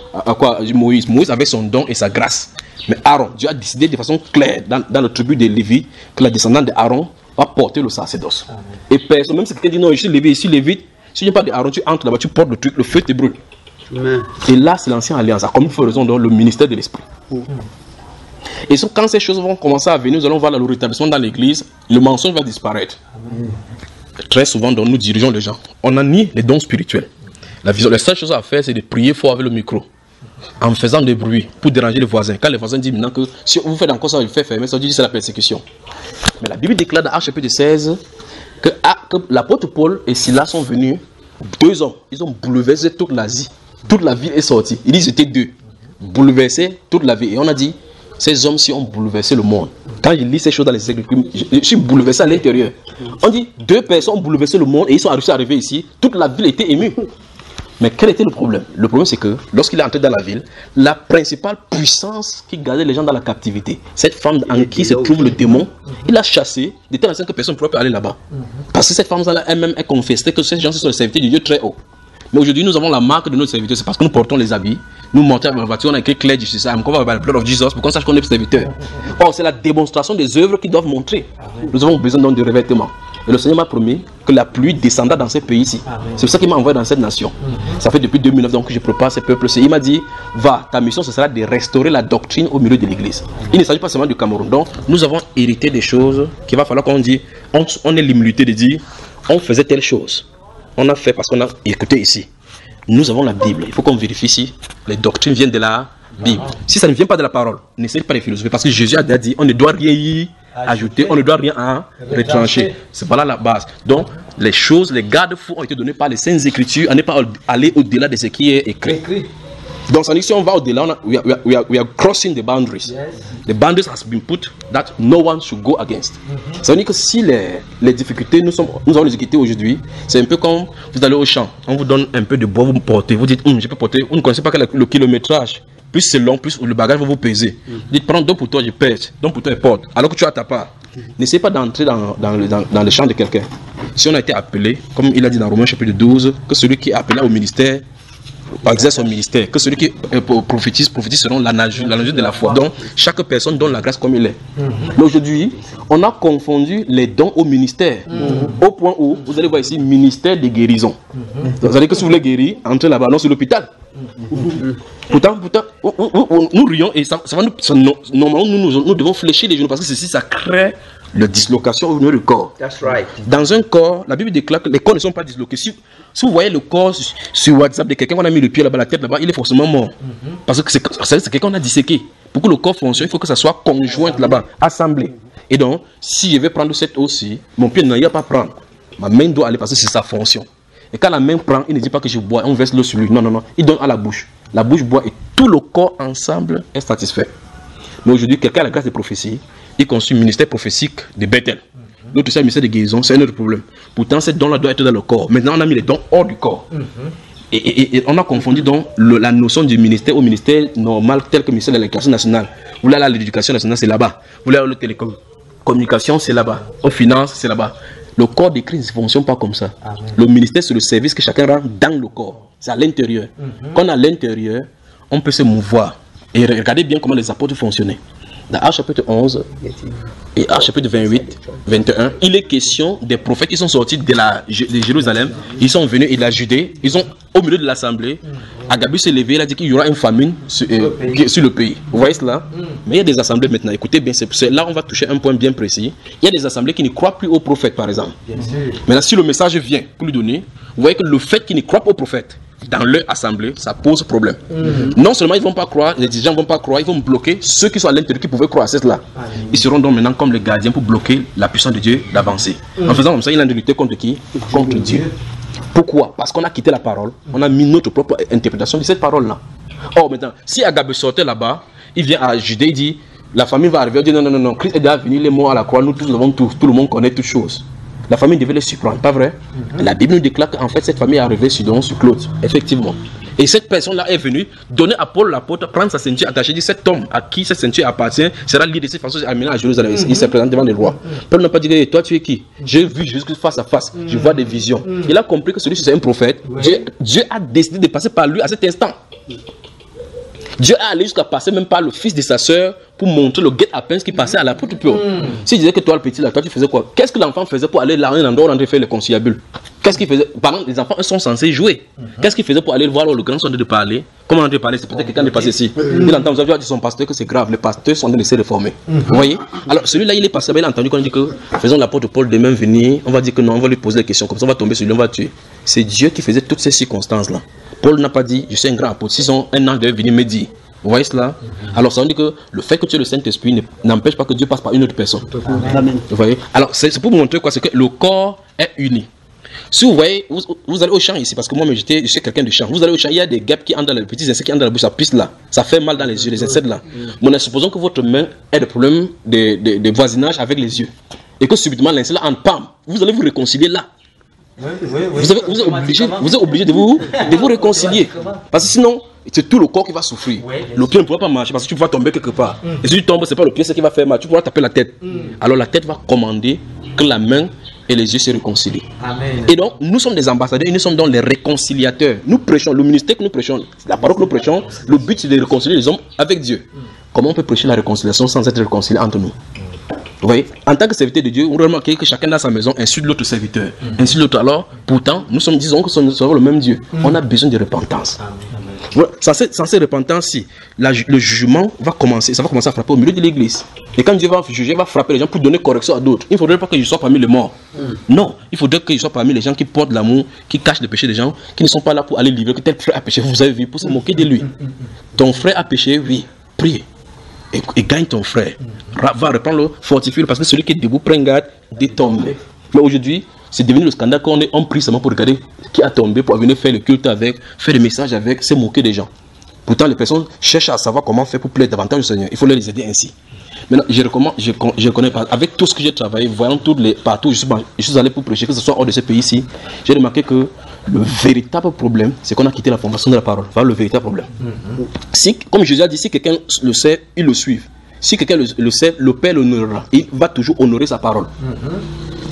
S2: Moïse. Moïse avait son don et sa grâce. Mais Aaron, Dieu a décidé de façon claire dans le tribu de Lévi que la descendante d'Aaron va porter le sacerdoce. Et personne, même si quelqu'un dit non, je suis Lévi, ici Lévite, si tu n'es pas d'Aaron, tu entres là-bas, tu portes le truc, le feu te brûle. Et là, c'est l'ancienne alliance, comme nous faisons dans le ministère de l'Esprit. Et quand ces choses vont commencer à venir, nous allons voir le rétablissement dans l'église, le mensonge va disparaître. Très souvent, nous dirigeons les gens. On a ni les dons spirituels. La seule chose à faire, c'est de prier fort avec le micro, en faisant des bruits pour déranger les voisins. Quand les voisins disent maintenant que si vous faites encore ça, vous le faites fermer, ça dit que c'est la persécution. Mais la Bible déclare dans Actes chapitre 16 que l'apôtre Paul et Silas sont venus, 2 hommes, ils ont bouleversé toute l'Asie. Toute la ville est sortie. Ils disent c'était 2. Bouleverser toute la ville. Et on a dit, ces hommes-ci ont bouleversé le monde. Quand je lis ces choses dans les Écritures, je suis bouleversé à l'intérieur. On dit, 2 personnes ont bouleversé le monde et ils sont réussi à arriver ici. Toute la ville était émue. Mais quel était le problème? Le problème c'est que lorsqu'il est entré dans la ville, la principale puissance qui gardait les gens dans la captivité, cette femme en qui se trouve le démon, il a chassé de telle façon que personne ne pourrait aller là-bas. Parce que cette femme elle-même est confessée que ces gens sont les serviteurs du Dieu très haut. Mais aujourd'hui, nous avons la marque de notre serviteur. C'est parce que nous portons les habits. Nous montons à la voiture, on a écrit Claire Jesus. I'm covered by the blood of Jesus pour qu'on sache qu'on est serviteur. Or, c'est la démonstration des œuvres qui doivent montrer. Nous avons besoin donc de revêtements. Et le Seigneur m'a promis que la pluie descendra dans ces pays-ci. C'est pour ça qu'il m'a envoyé dans cette nation. Ça fait depuis 2009 donc, que je prépare ces peuples-ci. Il m'a dit, va, ta mission ce sera de restaurer la doctrine au milieu de l'église. Il ne s'agit pas seulement du Cameroun. Donc, nous avons hérité des choses qu'il va falloir qu'on dise, on ait l'humilité de dire, on faisait telle chose. On a fait parce qu'on a écouté ici. Nous avons la Bible. Il faut qu'on vérifie si les doctrines viennent de la Bible. Si ça ne vient pas de la parole, n'essayez pas de philosopher. Parce que Jésus a déjà dit, on ne doit rien y ajouter, on ne doit rien en retrancher. C'est voilà la base. Donc, les choses, les garde-fous ont été donnés par les Saintes Écritures. On n'est pas allé au-delà de ce qui est écrit. Donc, ça dit que si on va au-delà, we are crossing the boundaries. The boundaries has been put that no one should go against. Ça veut dire que si les difficultés, nous avons les difficultés aujourd'hui, c'est un peu comme vous allez au champ, on vous donne un peu de bois, vous portez, vous dites, je peux porter, vous ne connaissez pas le kilométrage, plus c'est long, plus le bagage va vous peser. Vous dites, prends donc pour toi, je pèse, donc pour toi, je porte, alors que tu as ta part. N'essayez pas d'entrer dans le champ de quelqu'un. Si on a été appelé, comme il a dit dans Romains chapitre 12, que celui qui est appelé au ministère, exerce son ministère, que celui qui prophétise selon la nature de la foi. Donc, chaque personne donne la grâce comme il est. Mais aujourd'hui, on a confondu les dons au ministère, au point où, vous allez voir ici, ministère de guérison. Vous allez dire que si vous voulez guérir, entrez là-bas, non, c'est l'hôpital. Pourtant, nous rions et ça va normalement, nous devons fléchir les genoux parce que ceci, ça crée la dislocation au niveau du corps.
S1: That's right.
S2: Dans un corps, la Bible déclare que les corps ne sont pas disloqués. Si vous voyez le corps sur WhatsApp de quelqu'un qu'on a mis le pied là-bas, la tête là-bas, il est forcément mort. Parce que c'est quelqu'un qu'on a disséqué. Pour que le corps fonctionne, il faut que ça soit conjoint là-bas, assemblé. Et donc, si je vais prendre cette eau-ci, mon pied n'en a pas à prendre. Ma main doit aller parce que c'est sa fonction. Et quand la main prend, il ne dit pas que je bois, on verse l'eau sur lui. Non, non, non. Il donne à la bouche. La bouche boit et tout le corps ensemble est satisfait. Mais aujourd'hui, quelqu'un a la grâce de prophétie. Il construit le ministère prophétique de Bethel. L'autre, c'est le ministère de guérison, c'est un autre problème. Pourtant, ces dons-là doivent être dans le corps. Maintenant, on a mis les dons hors du corps. Et on a confondu donc la notion du ministère au ministère normal, tel que le ministère de l'éducation nationale. Vous voulez aller à l'éducation nationale, c'est là-bas. Vous voulez aller à la télécommunication, c'est là-bas. Aux finances, c'est là-bas. Le corps de Christ ne fonctionne pas comme ça. Amen. Le ministère, c'est le service que chacun rend dans le corps. C'est à l'intérieur. Quand on est à l'intérieur, on peut se mouvoir. Et regardez bien comment les apôtres fonctionnaient. dans Actes chapitre 11 et Actes chapitre 28, 21, il est question des prophètes qui sont sortis de Jérusalem, ils sont venus de la Judée, ils sont au milieu de l'assemblée. Agabus s'est levé, il a dit qu'il y aura une famine sur le pays. Vous voyez cela? Mais il y a des assemblées maintenant, écoutez bien, c'est là on va toucher un point bien précis. Il y a des assemblées qui ne croient plus aux prophètes, par exemple. Maintenant, si le message vient pour lui donner, vous voyez que le fait qu'ils ne croient pas aux prophètes, dans leur assemblée, ça pose problème. Non seulement ils ne vont pas croire, les dirigeants ne vont pas croire, ils vont bloquer ceux qui sont à l'intérieur qui pouvaient croire à cela. Ils seront donc maintenant comme les gardiens pour bloquer la puissance de Dieu d'avancer. En faisant comme ça, il a de lutter contre qui? Contre Dieu. Pourquoi? Parce qu'on a quitté la parole, on a mis notre propre interprétation de cette parole-là. Or maintenant, si Agabus sortait là-bas, il vient à Judée, il dit, la famille va arriver, il dit non, Christ est déjà venu, il est mort à la croix, nous tous avons tout le monde connaît toutes choses. La famille devait les surprendre, pas vrai? La Bible nous déclare qu'en fait cette famille est arrivée sur Claude, effectivement. Et cette personne-là est venue donner à Paul l'apôtre, prendre sa ceinture attachée, dit cet homme à qui cette ceinture appartient sera lié de cette façon, amené à Jérusalem. Il s'est présenté devant le roi. Paul n'a pas dit, toi tu es qui? J'ai vu Jésus face à face, je vois des visions. Il a compris que celui-ci c'est un prophète. Dieu a décidé de passer par lui à cet instant. Dieu a allé jusqu'à passer même par le fils de sa sœur pour montrer le guet-apens qui passait à l'apôtre Paul. S'il disait que toi le petit là, toi tu faisais quoi? Qu'est-ce que l'enfant faisait pour aller là un endroit où on devait faire le conciliabule? Qu'est-ce qu'il faisait? Par exemple, les enfants sont censés jouer. Qu'est-ce qu'il faisait pour aller voir le grand son de parler? Comment on devait parler? C'est peut-être quelqu'un est passé ici. Il entend, vous avez dit son pasteur que c'est grave, les pasteurs sont en train de se réformer. Vous voyez? Alors celui-là il est passé, il a entendu qu'on dit que faisons l'apôtre Paul demain venir, on va dire que non, on va lui poser des questions, comme ça on va tomber sur lui, on va tuer. C'est Dieu qui faisait toutes ces circonstances-là. Paul n'a pas dit, je suis un grand apôtre, si un an devait venir me dire. Vous voyez cela? Alors ça veut dire que le fait que tu aies le Saint-Esprit n'empêche pas que Dieu passe par une autre personne. Amen. Vous voyez? Alors c'est pour vous montrer quoi? C'est que le corps est uni. Si vous voyez, vous allez au champ ici, parce que moi je suis quelqu'un de champ. Vous allez au champ, il y a des guêpes qui entrent dans les petits insectes qui entrent dans la bouche, ça pisse là. Ça fait mal dans les yeux, les insectes là. Mais supposons que votre main ait des problèmes de voisinage avec les yeux. Et que subitement l'insecte là en pam, vous allez vous réconcilier là. Vous êtes obligé de vous réconcilier. Parce que sinon, c'est tout le corps qui va souffrir. Le pied ne pourra pas marcher parce que tu vas tomber quelque part. Et si tu tombes, c'est pas le pied qui va faire mal. Tu pourras taper la tête. Alors la tête va commander que la main et les yeux se réconcilient. Amen. Et donc, nous sommes des ambassadeurs et nous sommes donc les réconciliateurs. Nous prêchons, le ministère que nous prêchons, la parole que nous prêchons, le but c'est de réconcilier les hommes avec Dieu. Comment on peut prêcher la réconciliation sans être réconcilié entre nous? Vous voyez, en tant que serviteur de Dieu, on remarque que chacun dans sa maison insulte l'autre serviteur. Insulte l'autre. Alors, pourtant, nous sommes, disons que nous sommes le même Dieu. On a besoin de repentance. Voilà. Sans cette repentance, le jugement va commencer, ça va commencer à frapper au milieu de l'église. Et quand Dieu va juger, il va frapper les gens pour donner correction à d'autres. Il ne faudrait pas que je sois parmi les morts. Non, il faudrait que je sois parmi les gens qui portent l'amour, qui cachent les péchés des gens, qui ne sont pas là pour aller livrer que tel frère a péché. Vous avez vu, pour se moquer de lui. Ton frère a péché, oui, prie. Et gagne ton frère. Va reprendre-le, fortifie-le, parce que celui qui est debout prend garde de tomber. Mais aujourd'hui, c'est devenu le scandale qu'on est en prie seulement pour regarder qui a tombé, pour venir faire le culte avec, faire des messages avec, se moquer des gens. Pourtant, les personnes cherchent à savoir comment faire pour plaire davantage au Seigneur. Il faut les aider ainsi. Maintenant, je connais pas, avec tout ce que j'ai travaillé, voyant partout, je suis allé pour prêcher, que ce soit hors de ce pays-ci, j'ai remarqué que le véritable problème, c'est qu'on a quitté la formation de la parole. Voilà le véritable problème. Si, comme Jésus a dit, si quelqu'un le sait, il le suit. Si quelqu'un le sait, le Père l'honorera. Il va toujours honorer sa parole.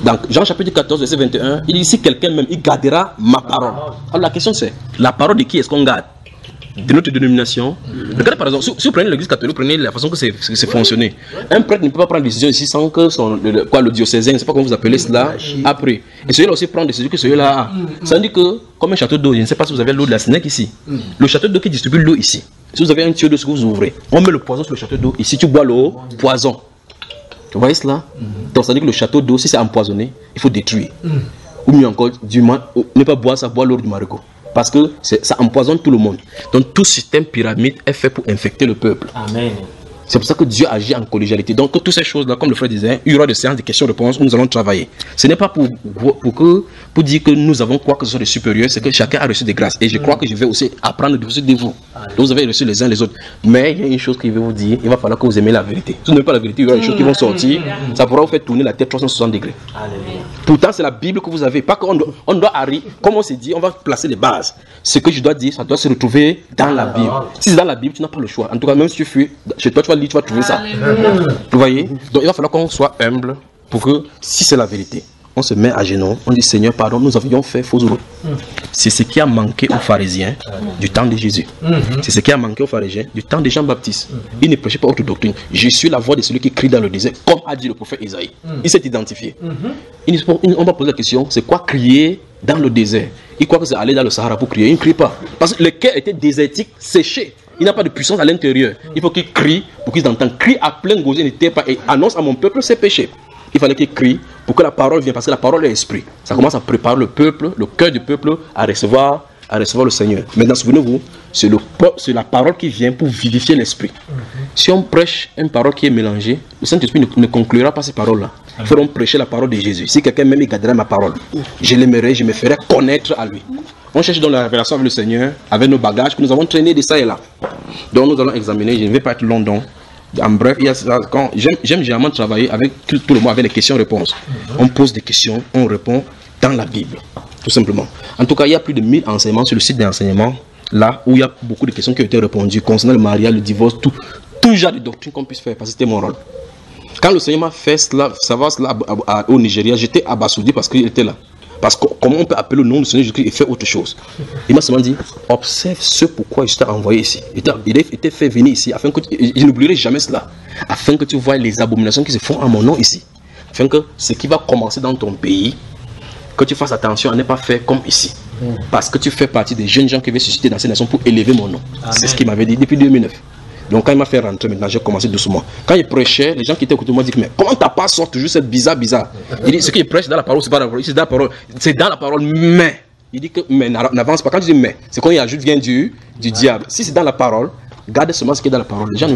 S2: Donc, Jean chapitre 14, verset 21, il dit, si quelqu'un même, il gardera ma parole. Alors la question c'est, la parole de qui est-ce qu'on garde? De notre dénomination. Regardez par exemple, si vous prenez l'église catholique, prenez la façon que c'est fonctionné. Un prêtre ne peut pas prendre des décisions ici sans que le diocésain, je ne sais pas comment vous appelez cela, après. Et celui-là aussi prend des décisions que celui-là a. Ça veut dire que, comme un château d'eau, je ne sais pas si vous avez l'eau de la Sénèque ici. Le château d'eau qui distribue l'eau ici. Si vous avez un tuyau d'eau que vous ouvrez, on met le poison sur le château d'eau. Ici, tu bois l'eau, poison. Vous voyez cela? Donc ça veut dire que le château d'eau, si c'est empoisonné, il faut détruire. Ou mieux encore, ne pas boire ça, boire l'eau du marigot. Parce que ça empoisonne tout le monde. Donc tout système pyramide est fait pour infecter le peuple. Amen. C'est pour ça que Dieu agit en collégialité. Donc toutes ces choses-là, comme le frère disait, il y aura des séances de questions-réponses où nous allons travailler. Ce n'est pas pour dire que nous avons quoi que ce soit de supérieur, c'est que chacun a reçu des grâces. Et je crois que je vais aussi apprendre de vous. Vous avez reçu les uns les autres. Mais il y a une chose que je vais vous dire, il va falloir que vous aimez la vérité. Si vous n'aimez pas la vérité, il y aura des choses qui vont sortir. Ça pourra vous faire tourner la tête 360 degrés. Pourtant, c'est la Bible que vous avez. Pas qu'on doit arriver, comme on s'est dit, on va placer les bases. Ce que je dois dire, ça doit se retrouver dans la Bible. Si c'est dans la Bible, tu n'as pas le choix. En tout cas, même si tu fuis, chez toi, tu vas trouver ça. Vous voyez? Donc il va falloir qu'on soit humble pour que, si c'est la vérité, on se met à genoux, on dit Seigneur, pardon, nous avions fait fausse route. C'est ce qui a manqué aux pharisiens du temps de Jésus. C'est ce qui a manqué aux pharisiens du temps de Jean-Baptiste. Il ne prêchait pas autre doctrine. Je suis la voix de celui qui crie dans le désert, comme a dit le prophète Isaïe. Il s'est identifié. On va poser la question, c'est quoi crier dans le désert? Il croit que c'est aller dans le Sahara pour crier. Il ne crie pas. Parce que le cœur était désertique, séché. Il n'a pas de puissance à l'intérieur. Il faut qu'il crie pour qu'ils entendent. Crie à plein gosier, n'était pas et annonce à mon peuple ses péchés. Il fallait qu'il crie pour que la parole vienne, parce que la parole est esprit. Ça commence à préparer le peuple, le cœur du peuple à recevoir le Seigneur. Maintenant, souvenez-vous, c'est la parole qui vient pour vivifier l'esprit. Si on prêche une parole qui est mélangée, le Saint-Esprit ne conclura pas ces paroles-là. Il faudra prêcher la parole de Jésus. Si quelqu'un même garderait ma parole, je l'aimerais, je me ferais connaître à lui. On cherche dans la révélation avec le Seigneur, avec nos bagages que nous avons traînés de ça et là. Donc nous allons examiner, je ne vais pas être long donc. En bref, j'aime généralement travailler avec tout le monde avec les questions-réponses. On pose des questions, on répond dans la Bible, tout simplement. En tout cas, il y a plus de 1000 enseignements sur le site d'enseignement, là où il y a beaucoup de questions qui ont été répondues concernant le mariage, le divorce, tout genre de doctrine qu'on puisse faire, parce que c'était mon rôle. Quand le Seigneur m'a fait cela, savoir cela au Nigeria, j'étais abasourdi parce qu'il était là. Parce que comment on peut appeler le nom du Seigneur Jésus-Christ et faire autre chose? Il m'a seulement dit, observe ce pourquoi je t'ai envoyé ici. Il était fait venir ici, afin que je n'oublierai jamais cela, afin que tu vois les abominations qui se font à mon nom ici. Afin que ce qui va commencer dans ton pays, que tu fasses attention à ne pas faire comme ici. Parce que tu fais partie des jeunes gens qui veulent susciter dans ces nations pour élever mon nom. C'est ce qu'il m'avait dit depuis 2009. Donc quand il m'a fait rentrer, maintenant j'ai commencé doucement. Quand il prêchait, les gens qui étaient autour de moi disent, mais comment ta part sort toujours cette bizarre? Il dit, ce qu'il prêche dans la parole, c'est pas dans la parole, c'est dans la parole, c'est dans la parole, mais. Il dit que, mais n'avance pas. Quand tu dis mais, c'est quand il ajoute vient du diable. Si c'est dans la parole, garde seulement ce qui est dans la parole. Les gens ne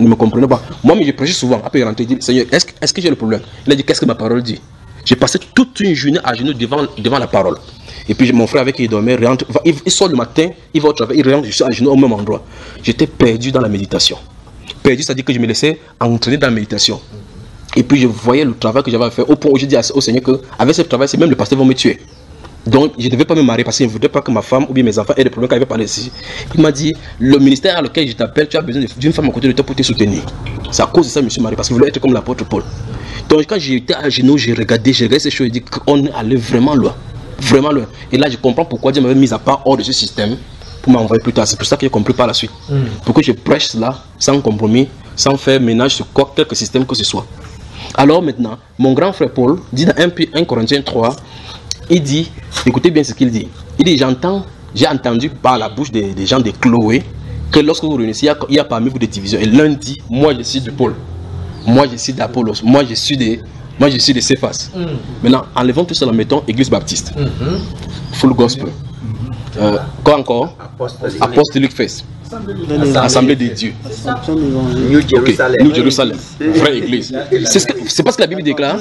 S2: me comprenaient pas. Moi, mais je prêchais souvent. Après, il rentre, il dit, Seigneur, est-ce que j'ai le problème? Il a dit, qu'est-ce que ma parole dit? J'ai passé toute une journée à genoux devant la parole. Et puis mon frère avec qui il dormait, il sort le matin, il va au travail, il rentre, je suis à genoux au même endroit. J'étais perdu dans la méditation. Perdu, c'est-à-dire que je me laissais entraîner dans la méditation. Et puis je voyais le travail que j'avais à faire, au point où je dis au Seigneur qu'avec ce travail, c'est même le pasteur va me tuer. Donc je ne devais pas me marier parce qu'il ne voudrait pas que ma femme ou bien mes enfants aient des problèmes quand il va parler ici. Il m'a dit, le ministère à lequel je t'appelle, tu as besoin d'une femme à côté de toi pour te soutenir. C'est à cause de ça que je me suis marié, parce qu'il voulait être comme l'apôtre Paul. Donc quand j'étais à genoux, j'ai regardé ces choses et dit qu'on est allé vraiment loin. Vraiment loin. Et là je comprends pourquoi Dieu m'avait mis à part hors de ce système pour m'envoyer plus tard. C'est pour ça que j'ai compris par la suite. Pour que je prêche cela sans compromis, sans faire ménage sur quelque système que ce soit. Alors maintenant, mon grand frère Paul dit dans 1 Corinthiens 3, il dit, écoutez bien ce qu'il dit. Il dit, j'ai entendu par la bouche des gens de Chloé que lorsque vous réunissez, il y a parmi vous des divisions. Et l'un dit, moi je suis de Paul, moi je suis d'Apollos, moi je suis de Céphas. Maintenant, enlevons tout cela, mettons Église Baptiste, Full Gospel. Quoi encore? Apostolic Faith, Assemblée des dieux,
S1: New Jerusalem.
S2: Okay. New Jerusalem, vraie église. C'est pas ce que la Bible déclare.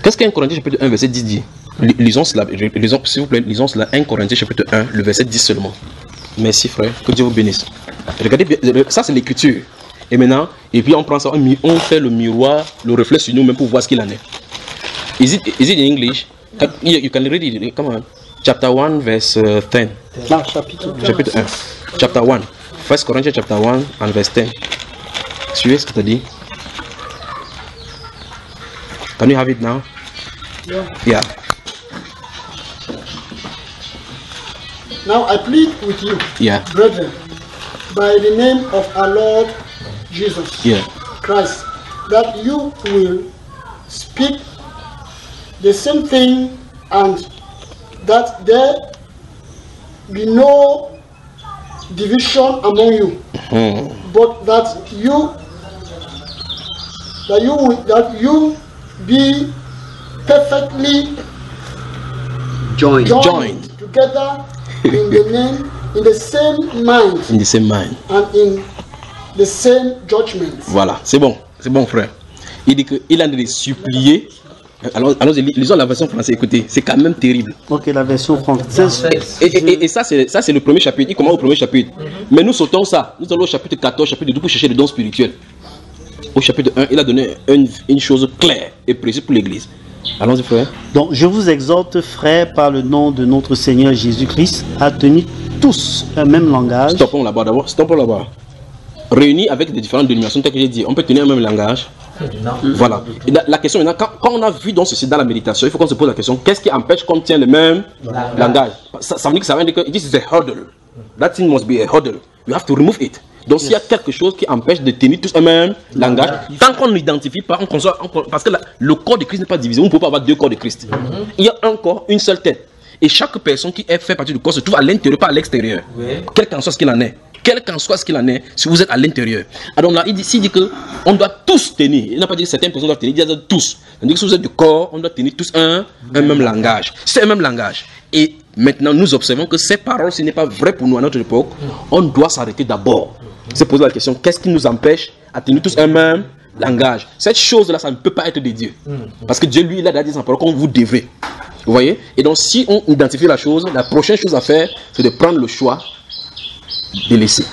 S2: Qu'est-ce qu'un Corinthiens chapitre 1 verset 10 dit? Lisons cela, s'il vous plaît, lisons cela, 1 Corinthiens chapitre 1, le verset 10 seulement. Merci frère, que Dieu vous bénisse. Regardez bien, ça c'est l'écriture. Et maintenant, et puis on prend ça, on fait le miroir, le reflet sur nous-mêmes pour voir ce qu'il en est. Is it in English? You can read it, come on. Chapter 1 verse 10.
S4: Non, chapitre
S2: 1. Chapter 1. 1 Corinthians chapter 1 and verse 10. Suivez ce que tu as dit. Can you have it now? Yeah.
S3: Now I plead with you, brethren, by the name of our Lord Jesus Christ, that you will speak the same thing and that there be no division among you, but that you be perfectly joined together in the same mind, and in the same judgment.
S2: Voilà, c'est bon frère. Il dit qu'il a de supplier. Alors lisons la version française, écoutez, c'est quand même terrible.
S4: Ok, la version française.
S2: Et ça c'est le premier chapitre, il commence au premier chapitre. Mais nous sautons ça, nous allons au chapitre 14, chapitre 2 pour chercher les dons spirituels. Au chapitre 1, il a donné une chose claire et précise pour l'église. Allons-y frère.
S4: Donc je vous exhorte frère par le nom de notre Seigneur Jésus-Christ à tenir tous un même langage.
S2: Stoppons là-bas d'abord, Réunis avec des différentes dénominations telles que j'ai dit, on peut tenir un même langage. Voilà. Et la question maintenant, quand on a vu dans ceci, dans la méditation, il faut qu'on se pose la question, qu'est-ce qui empêche qu'on tienne le même langage? Ça veut dire que ça veut dire que this is a hurdle. That thing must be a hurdle. You have to remove it. Donc s'il y a quelque chose qui empêche de tenir tous un même langage, tant qu'on n'identifie pas, parce que le corps de Christ n'est pas divisé, on ne peut pas avoir deux corps de Christ. Il y a un corps, une seule tête. Et chaque personne qui fait partie du corps se trouve à l'intérieur, pas à l'extérieur. Quel qu'en soit ce qu'il en est. Quel qu'en soit ce qu'il en est, si vous êtes à l'intérieur. Alors là, il dit qu'on doit tous tenir. Il n'a pas dit que certaines personnes doivent tenir, il dit tous. Il dit que si vous êtes du corps, on doit tenir tous un même langage. C'est un même langage. Et maintenant, nous observons que ces paroles, ce n'est pas vrai pour nous à notre époque. On doit s'arrêter d'abord. Se poser la question, qu'est-ce qui nous empêche à tenir tous un même langage? Cette chose-là, ça ne peut pas être de Dieu. Parce que Dieu, lui, il a dit en parole comme vous devez. Vous voyez? Et donc, si on identifie la chose, la prochaine chose à faire, c'est de prendre le choix de laisser.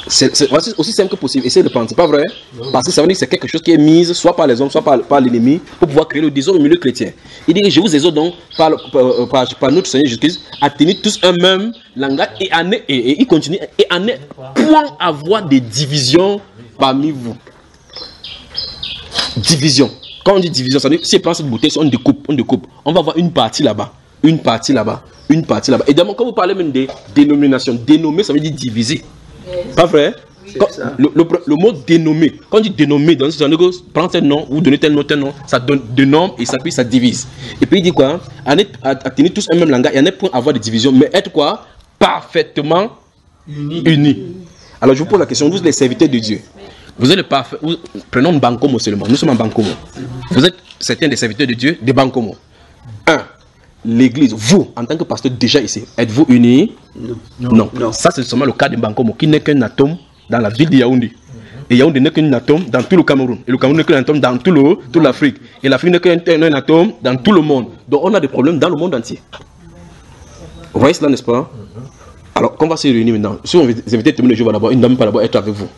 S2: C'est aussi simple que possible. Essayez de prendre, c'est pas vrai? Parce que ça veut dire que c'est quelque chose qui est mis soit par les hommes, soit par l'ennemi, pour pouvoir créer le désordre au milieu chrétien. Il dit que je vous exhorte donc par notre Seigneur Jésus-Christ à tenir tous un même langage et il continue et à ne point avoir des divisions parmi vous. Division. Quand on dit division, ça veut dire que si on prend cette bouteille, on découpe. On va avoir une partie là-bas, une partie là-bas, une partie là-bas. Et d'abord, quand vous parlez même des dénominations, dénommer, ça veut dire diviser. Pas vrai? Le mot dénommer, quand on dit dénommer, dans ce sens, prendre tel nom, ou donner tel nom, ça donne de nom et ça divise. Et puis il dit quoi? À tenir tous un même langage, il n'y en a point à avoir de division, mais être quoi? Parfaitement unis. Alors je vous pose la question, vous les serviteurs de Dieu. Vous êtes le parfait. Prenons Bancomo seulement. Nous sommes en Bancomo. Vous êtes certains des serviteurs de Dieu de Bancomo. 1. L'église, vous, en tant que pasteur déjà ici, êtes-vous unis? Non. Ça, c'est seulement le cas de Bancomo, qui n'est qu'un atome dans la ville de Yaoundé. Et Yaoundé n'est qu'un atome dans tout le Cameroun. Et le Cameroun n'est qu'un atome dans toute l'Afrique. Et l'Afrique n'est qu'un atome dans tout le monde. Donc on a des problèmes dans le monde entier. Vous voyez cela, n'est-ce pas? Alors, quand on va se réunir maintenant, si vous invitez tout le monde, je vais d'abord, il ne doit même pas d'abord être avec vous.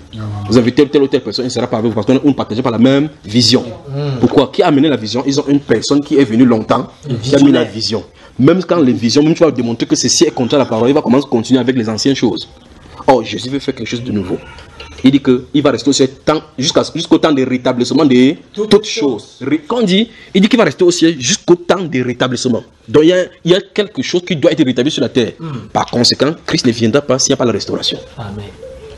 S2: Vous invitez telle ou telle personne, il ne sera pas avec vous parce qu'on ne partage pas la même vision. Pourquoi? Qui a amené la vision? Ils ont une personne qui est venue longtemps, qui a mis la vision. Même quand les visions, même tu vas démontrer que ceci est contre la parole, il va commencer à continuer avec les anciennes choses. Or, Jésus veut faire quelque chose de nouveau. Il dit qu'il va rester aussi jusqu'au temps de rétablissement de toutes choses. Quand il dit qu'il va rester aussi jusqu'au temps de rétablissement. Donc il y a quelque chose qui doit être rétabli sur la terre. Par conséquent, Christ ne viendra pas s'il n'y a pas la restauration. Amen.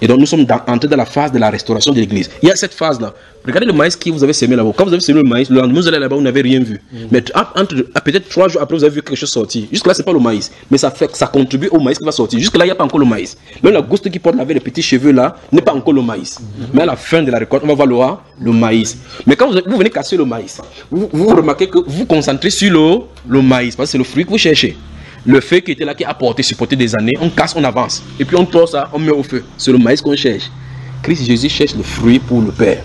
S2: Et donc nous sommes entrés dans la phase de la restauration de l'église. Il y a cette phase-là. Regardez le maïs que vous avez semé là-bas. Quand vous avez semé le maïs, le lendemain vous allez là-bas, vous n'avez rien vu. Mais peut-être 3 jours après, vous avez vu quelque chose sortir. Jusque-là, ce n'est pas le maïs. Mais ça contribue au maïs qui va sortir. Jusque-là, il n'y a pas encore le maïs. Même la gouste qui porte avec les petits cheveux là n'est pas encore le maïs. Mais à la fin de la récolte, on va voir le maïs. Mais quand vous venez casser le maïs, vous remarquez que vous vous concentrez sur le maïs. Parce que c'est le fruit que vous cherchez. Le feu qui était là, qui a supporté des années, on casse, on avance. Et puis on tord ça, on met au feu. C'est le maïs qu'on cherche. Christ Jésus cherche le fruit pour le Père.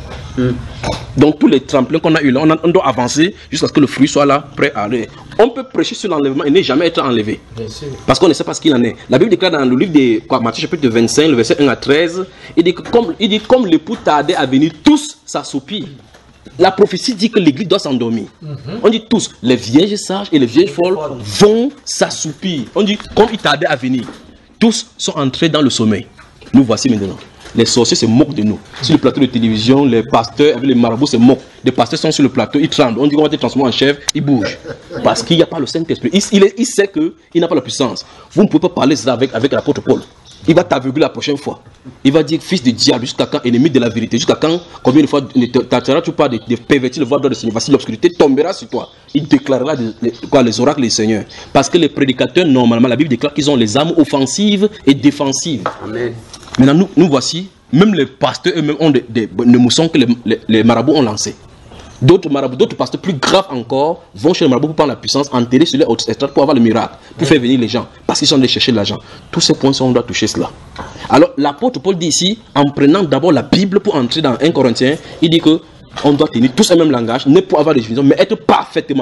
S2: Donc tous les tremplins qu'on a eu là, on doit avancer jusqu'à ce que le fruit soit là, prêt à aller. On peut prêcher sur l'enlèvement et ne jamais être enlevé. Parce qu'on ne sait pas ce qu'il en est. La Bible déclare dans le livre de Matthieu chapitre 25, le verset 1 à 13, il dit que comme l'époux tardait à venir, tous s'assoupirent. La prophétie dit que l'église doit s'endormir. On dit tous, les vierges sages et les vierges folles vont s'assoupir. On dit, comme ils tardaient à venir, tous sont entrés dans le sommeil. Nous voici maintenant. Les sorciers se moquent de nous. Sur le plateau de télévision, les pasteurs avec les marabouts se moquent. Les pasteurs sont sur le plateau, ils tremblent. On dit qu'on va être transformé en chèvre, ils bougent. Parce qu'il n'y a pas le Saint-Esprit. Il sait qu'il n'a pas la puissance. Vous ne pouvez pas parler ça avec l'apôtre Paul. Il va t'aveugler la prochaine fois. Il va dire fils de diable, jusqu'à quand, ennemi de la vérité, jusqu'à quand, combien de fois t'attireras-tu pas de pervertir le voile de Seigneur. Voici l'obscurité tombera sur toi. Il déclarera les oracles du Seigneur. Parce que les prédicateurs, normalement, la Bible déclare qu'ils ont les armes offensives et défensives. Amen. Maintenant, nous voici, même les pasteurs eux-mêmes ont des moussons que les marabouts ont lancés. D'autres marabouts, d'autres pasteurs plus graves encore, vont chez les marabouts pour prendre la puissance, enterrer sur les hautes estrades pour avoir le miracle, pour faire venir les gens, parce qu'ils sont allés chercher l'argent. Tous ces points, on doit toucher cela. Alors, l'apôtre Paul dit ici, en prenant d'abord la Bible pour entrer dans 1 Corinthiens, il dit que on doit tenir tous un même langage, ne pas avoir des divisions, mais être perfectly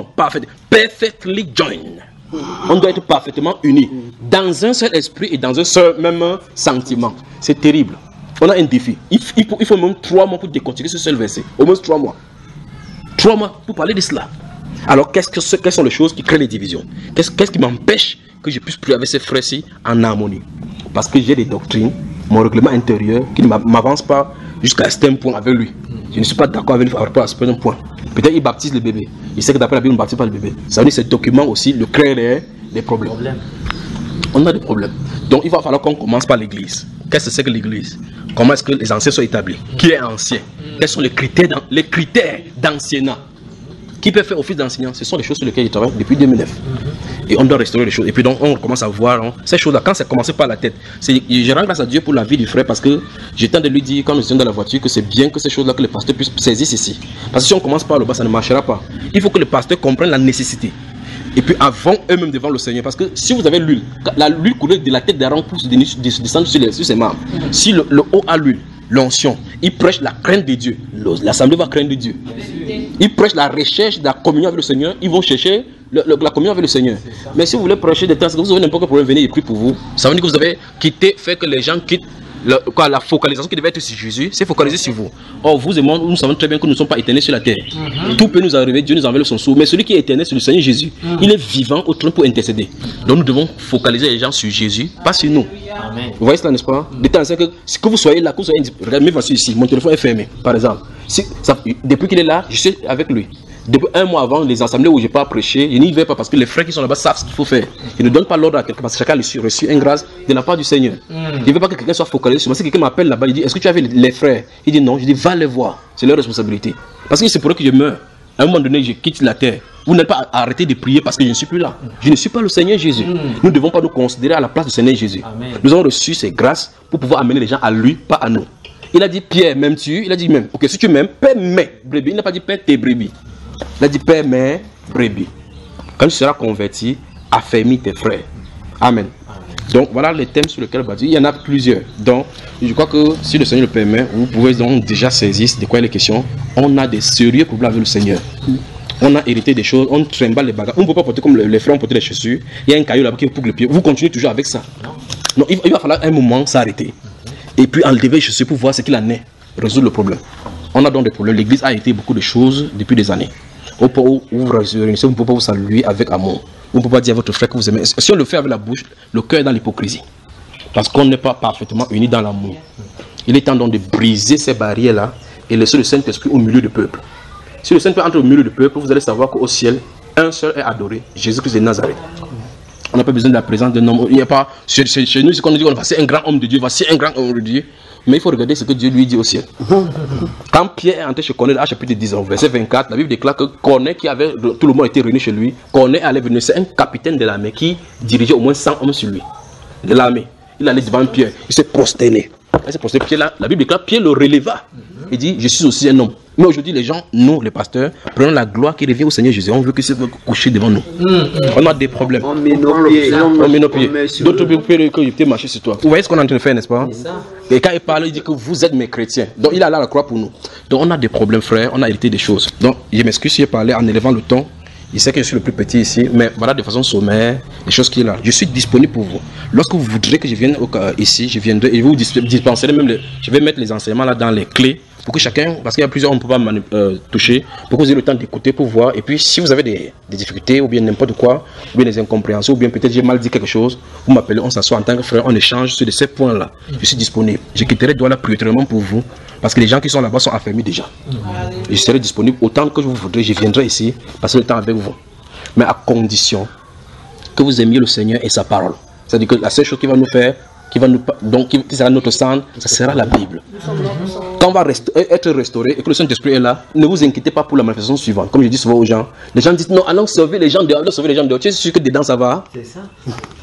S2: joined. On doit être parfaitement unis, dans un seul esprit et dans un seul même sentiment. C'est terrible. On a un défi. Il faut même 3 mois pour déconstruire ce seul verset. Au moins 3 mois. 3 mois pour parler de cela. Alors, quelles sont les choses qui créent les divisions? Qu'est-ce qui m'empêche que je puisse prier avec ces frères-ci en harmonie? Parce que j'ai des doctrines, mon règlement intérieur, qui ne m'avance pas jusqu'à un certain point avec lui. Je ne suis pas d'accord avec lui par rapport à ce point. Peut-être il baptise le bébé. Il sait que d'après la Bible, on ne baptise pas le bébé. Ça veut dire que ce document aussi le crée des problèmes. On a des problèmes. Donc il va falloir qu'on commence par l'église. Qu'est-ce que c'est que l'église? Comment est-ce que les anciens sont établis? Qui est ancien? Quels sont les critères d'anciennat? Qui peut faire office d'enseignant? Ce sont des choses sur lesquelles je travaille depuis 2009. Et on doit restaurer les choses. Et puis donc on commence à voir ces choses-là. Quand ça commence par la tête, je rends grâce à Dieu pour la vie du frère parce que j'ai tenté de lui dire quand nous étions dans la voiture que c'est bien que ces choses-là que les pasteurs puissent saisir ici. Parce que si on commence par le bas, ça ne marchera pas. Il faut que les pasteurs comprennent la nécessité. Et puis avant eux-mêmes devant le Seigneur. Parce que si vous avez l'huile, l'huile coulée de la tête d'Aaron pour descendre sur ses membres. Si le haut a l'huile, l'onction, il prêche la crainte de Dieu. L'assemblée va craindre Dieu. Il prêche la recherche de la communion avec le Seigneur. Ils vont chercher la communion avec le Seigneur. Mais si vous voulez prêcher des temps, vous avez n'importe quel problème, venez et prier pour vous. Ça veut dire que vous avez quitté, fait que les gens quittent la focalisation qui devait être sur Jésus, c'est focalisé sur vous. Or, vous et moi, nous savons très bien que nous ne sommes pas éternels sur la terre. Tout peut nous arriver, Dieu nous enlève son sceau. Mais celui qui est éternel, c'est le Seigneur Jésus. Il est vivant au trône pour intercéder. Donc nous devons focaliser les gens sur Jésus, pas sur nous. Amen. Vous voyez cela, n'est-ce pas? De temps en temps, que vous soyez là, que vous soyez... Regardez, voici ici, mon téléphone est fermé, par exemple. Depuis qu'il est là, je suis avec lui. Depuis un mois avant, les assemblées où je n'ai pas prêché, je n'y vais pas parce que les frères qui sont là-bas savent ce qu'il faut faire. Ils ne donnent pas l'ordre à quelqu'un parce que chacun a reçu une grâce de la part du Seigneur. Je ne veux pas que quelqu'un soit focalisé sur moi. Si quelqu'un m'appelle là-bas, il dit, est-ce que tu as vu les frères? Il dit non. Je dis, va les voir. C'est leur responsabilité. Parce que c'est pour eux que je meurs. À un moment donné, je quitte la terre. Vous n'allez pas arrêter de prier parce que je ne suis plus là. Je ne suis pas le Seigneur Jésus. Nous ne devons pas nous considérer à la place du Seigneur Jésus. Amen. Nous avons reçu ces grâces pour pouvoir amener les gens à lui, pas à nous. Il a dit, Pierre, m'aimes-tu? Il a dit, même. Ok, si tu m'aimes, paie mes brebis. Il n'a pas dit, paie tes brebis. Il a dit, paie mes brebis. Quand tu seras converti, affermis tes frères. Amen. Donc voilà les thèmes sur lesquels il y en a plusieurs. Donc je crois que si le Seigneur le permet, vous pouvez donc déjà saisir de quoi il est question. On a des sérieux problèmes avec le Seigneur. On a hérité des choses, on trimballe les bagages. On ne peut pas porter comme les frères ont porté les chaussures. Il y a un caillou là-bas qui pousse le pied. Vous continuez toujours avec ça. Non, il va falloir un moment s'arrêter. Et puis enlever les chaussures pour voir ce qu'il en est. Résoudre le problème. On a donc des problèmes. L'église a hérité beaucoup de choses depuis des années. Au point où vous vous réunissez, vous ne pouvez pas vous saluer avec amour. Vous ne pouvez pas dire à votre frère que vous aimez. Si on le fait avec la bouche, le cœur est dans l'hypocrisie. Parce qu'on n'est pas parfaitement unis dans l'amour. Il est temps donc de briser ces barrières-là et laisser le Saint-Esprit au milieu du peuple. Si le Saint-Esprit entre au milieu du peuple, vous allez savoir qu'au ciel, un seul est adoré, Jésus-Christ de Nazareth. On n'a pas besoin de la présence d'un homme. Il n'y a pas chez nous, c'est qu'on dit voici un grand homme de Dieu, voici un grand homme de Dieu. Mais il faut regarder ce que Dieu lui dit au ciel. Quand Pierre est entré chez Corneille, à chapitre 10, verset 24, la Bible déclare que Corneille, tout le monde était réuni chez lui, Corneille allait venir, c'est un capitaine de l'armée qui dirigeait au moins 100 hommes sur lui. De l'armée. Il allait devant Pierre, il s'est prosterné. Il s'est prosterné, Pierre là, la Bible déclare, Pierre le releva. Il dit, je suis aussi un homme. Mais aujourd'hui, les gens, nous, les pasteurs, prenons la gloire qui revient au Seigneur Jésus. On veut que c'est couché devant nous. On a des problèmes.
S1: On met nos pieds.
S2: On met nos pieds. D'autres peuvent que marcher sur toi. Vous voyez ce qu'on est en train de faire, n'est-ce pas? Et quand il parle, il dit que vous êtes mes chrétiens. Donc il est allé à la croix pour nous. Donc on a des problèmes, frère. On a hérité des choses. Donc je m'excuse si j'ai parlé en élevant le ton. Il sait que je suis le plus petit ici, mais voilà de façon sommaire les choses qu'il a. Je suis disponible pour vous. Lorsque vous voudrez que je vienne ici, je viendrai et vous dispenserez même. Je vais mettre les enseignements là dans les clés pour que chacun, parce qu'il y a plusieurs, on ne peut pas toucher, pour que vous ayez le temps d'écouter pour voir. Et puis si vous avez des difficultés ou bien n'importe quoi, ou bien des incompréhensions, ou bien peut-être j'ai mal dit quelque chose, vous m'appelez, on s'assoit en tant que frère, on échange sur ces points-là. Je suis disponible. Je quitterai Douala prioritairement pour vous, parce que les gens qui sont là-bas sont affermis déjà. Et je serai disponible autant que vous voudrez, je viendrai ici, passer le temps avec vous. Mais à condition que vous aimiez le Seigneur et sa parole. C'est-à-dire que la seule chose qui va nous faire, qui sera notre centre, ça sera la Bible. Quand on va être restauré et que le Saint-Esprit est là, ne vous inquiétez pas pour la manifestation suivante. Comme je dis souvent aux gens, les gens disent non, allons sauver les gens dehors, allons sauver les gens dehors. Tu es sûr que dedans ça va? C'est ça.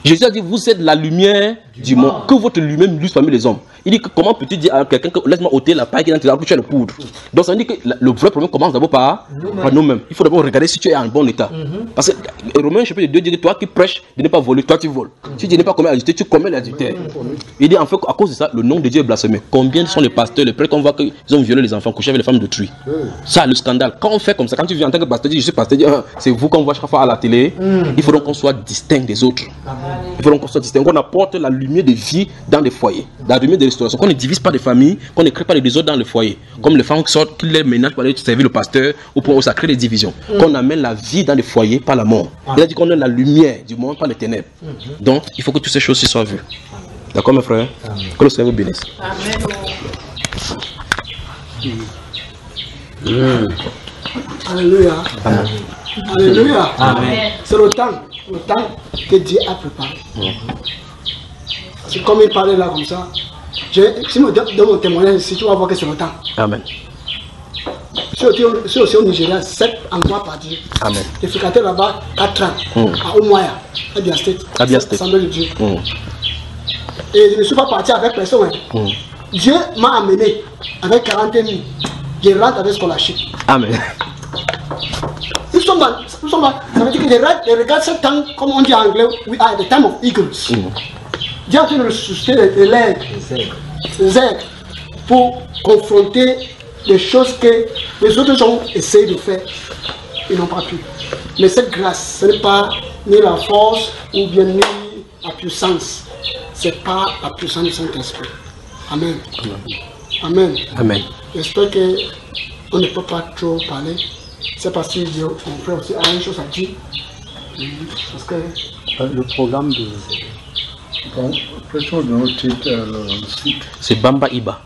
S2: Jésus a dit, vous êtes la lumière du monde. Que votre lumière luise parmi les hommes. Il dit que comment peux-tu dire à quelqu'un que laisse-moi ôter la paille qui est dans tes arbres, tu as le poudre. Donc ça veut dire que le vrai problème commence d'abord par nous-mêmes. Il faut d'abord regarder si tu es en bon état. Parce que Romains chapitre 2 dit que toi qui prêches de ne pas voler, toi tu voles. Si tu dis ne pas commettre l'adultère, tu commets l'adultère. Il dit en fait à cause de ça, le nom de Dieu est blasphémé. Combien sont les pasteurs, les prêtres qu'on voit qu'ils ont violé les enfants, couché avec les femmes d'autrui. Ça, le scandale. Quand on fait comme ça, quand tu viens en tant que pasteur, je suis pasteur, c'est vous qu'on voit chaque fois à la télé. Il faut donc qu'on soit distinct des autres. Il faut donc qu'on soit distinct, qu'on apporte la lumière de vie dans les foyers, la lumière de restauration, qu'on ne divise pas les familles, qu'on ne crée pas les désordres dans les foyers. Comme les femmes qui sortent, qui les ménagent pour aller servir le pasteur, au point où ça crée des divisions. Qu'on amène la vie dans les foyers par la mort. Il a dit qu'on a la lumière du monde par les ténèbres. Donc, il faut que toutes ces choses soient vues. D'accord, mes frères? Que le Seigneur vous bénisse. Amen.
S3: Alléluia. Alléluia. C'est le temps que Dieu a préparé. C'est comme il parlait là comme ça. Si je me donne mon témoignage ici, tu vas voir que c'est le temps.
S2: Amen.
S3: Si aussi au Nigeria, 7 endroits par Dieu.
S2: Amen.
S3: J'ai fréquenté là-bas 4 ans. À Omoya, à Abia State. Assemblée de Dieu. Et je ne suis pas parti avec personne. Dieu m'a amené avec 40 000. Je rentre avec scholarship.
S2: Amen.
S3: Nous sommes là. Ça veut dire que je regarde ce temps, comme on dit en anglais, we are at the time of eagles. Dieu est en train de ressusciter les aigles pour confronter les choses que les autres ont essayé de faire. Ils n'ont pas pu. Mais cette grâce, ce n'est pas ni la force ou bien ni la puissance. Ce n'est pas la puissance du Saint-Esprit. Amen. Amen.
S2: Amen.
S3: J'espère qu'on ne peut pas trop parler. C'est parce que mon frère aussi a une chose à dire. Parce que
S4: le programme de...
S2: C'est Bamba Iba.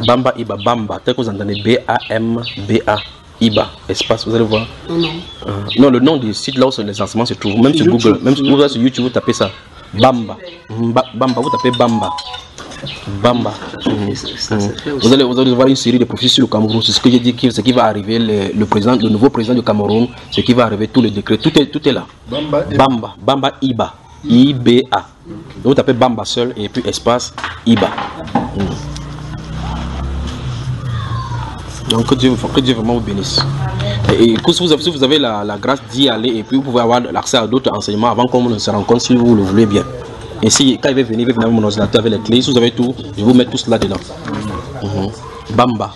S2: Bamba Iba. Bamba. Tel que vous entendez B-A-M-B-A. Iba. Espace. Vous allez voir. Non, le nom du site là où les enseignements se trouvent. Même sur Google. Même sur YouTube, vous tapez ça. Bamba. Bamba. Vous tapez Bamba. Bamba. Vous allez voir une série de prophéties sur le Cameroun. C'est ce que j'ai dit, ce qui va arriver, le nouveau président du Cameroun, ce qui va arriver, tous les décrets, tout est là. Bamba Iba. I-B-A. Vous tapez Bamba seul et puis espace Iba. Donc que Dieu vraiment vous bénisse. Et si vous avez la grâce d'y aller et puis vous pouvez avoir l'accès à d'autres enseignements avant qu'on se rencontre si vous le voulez bien. Et si quand il va venir avec mon ordinateur avec les clés, si vous avez tout, je vais vous mettre tout cela dedans. Bamba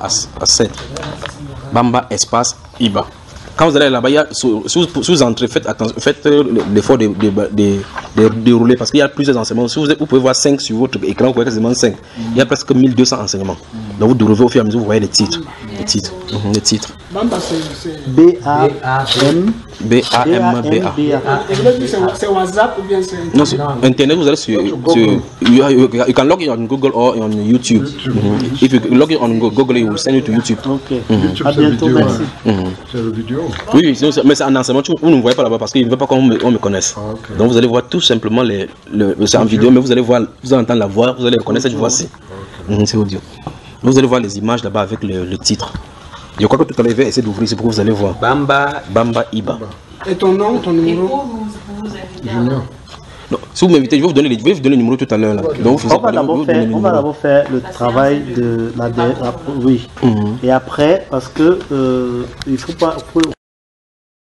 S2: à 7. Bamba espace Iba. Quand vous allez là-bas, si vous entrez, faites l'effort de dérouler parce qu'il y a plusieurs enseignements. Si vous pouvez voir 5 sur votre écran, vous voyez quasiment 5. Il y a presque 1200 enseignements. Donc vous déroulez au fur et à mesure, vous voyez les titres. Les titres.
S3: Bamba, c'est
S4: B-A-M.
S2: B-A-M-B-A.
S3: C'est WhatsApp ou bien c'est...
S2: Non, c'est Internet, vous allez sur you can log in on Google or on YouTube. If you log in on Google, it will send you to YouTube.
S4: Ok. À bientôt, merci.
S6: C'est la vidéo.
S2: Oui, mais c'est un enseignement, vous ne me voyez pas là-bas parce qu'il ne veut pas qu'on me connaisse. Donc vous allez voir tout simplement, c'est en vidéo, mais vous allez voir, vous allez entendre la voix, vous allez reconnaître cette voix-ci. C'est audio. Vous allez voir les images là-bas avec le titre. Je crois que tout à l'heure, essayez d'ouvrir, c'est pour que vous allez voir. Bamba Iba.
S3: Et ton nom, ton numéro?
S6: Junior.
S2: Non, si vous m'invitez, je vais vous donner le numéro tout à l'heure. Donc
S4: on va d'abord faire le travail de la oui. Et après, parce que il faut pas...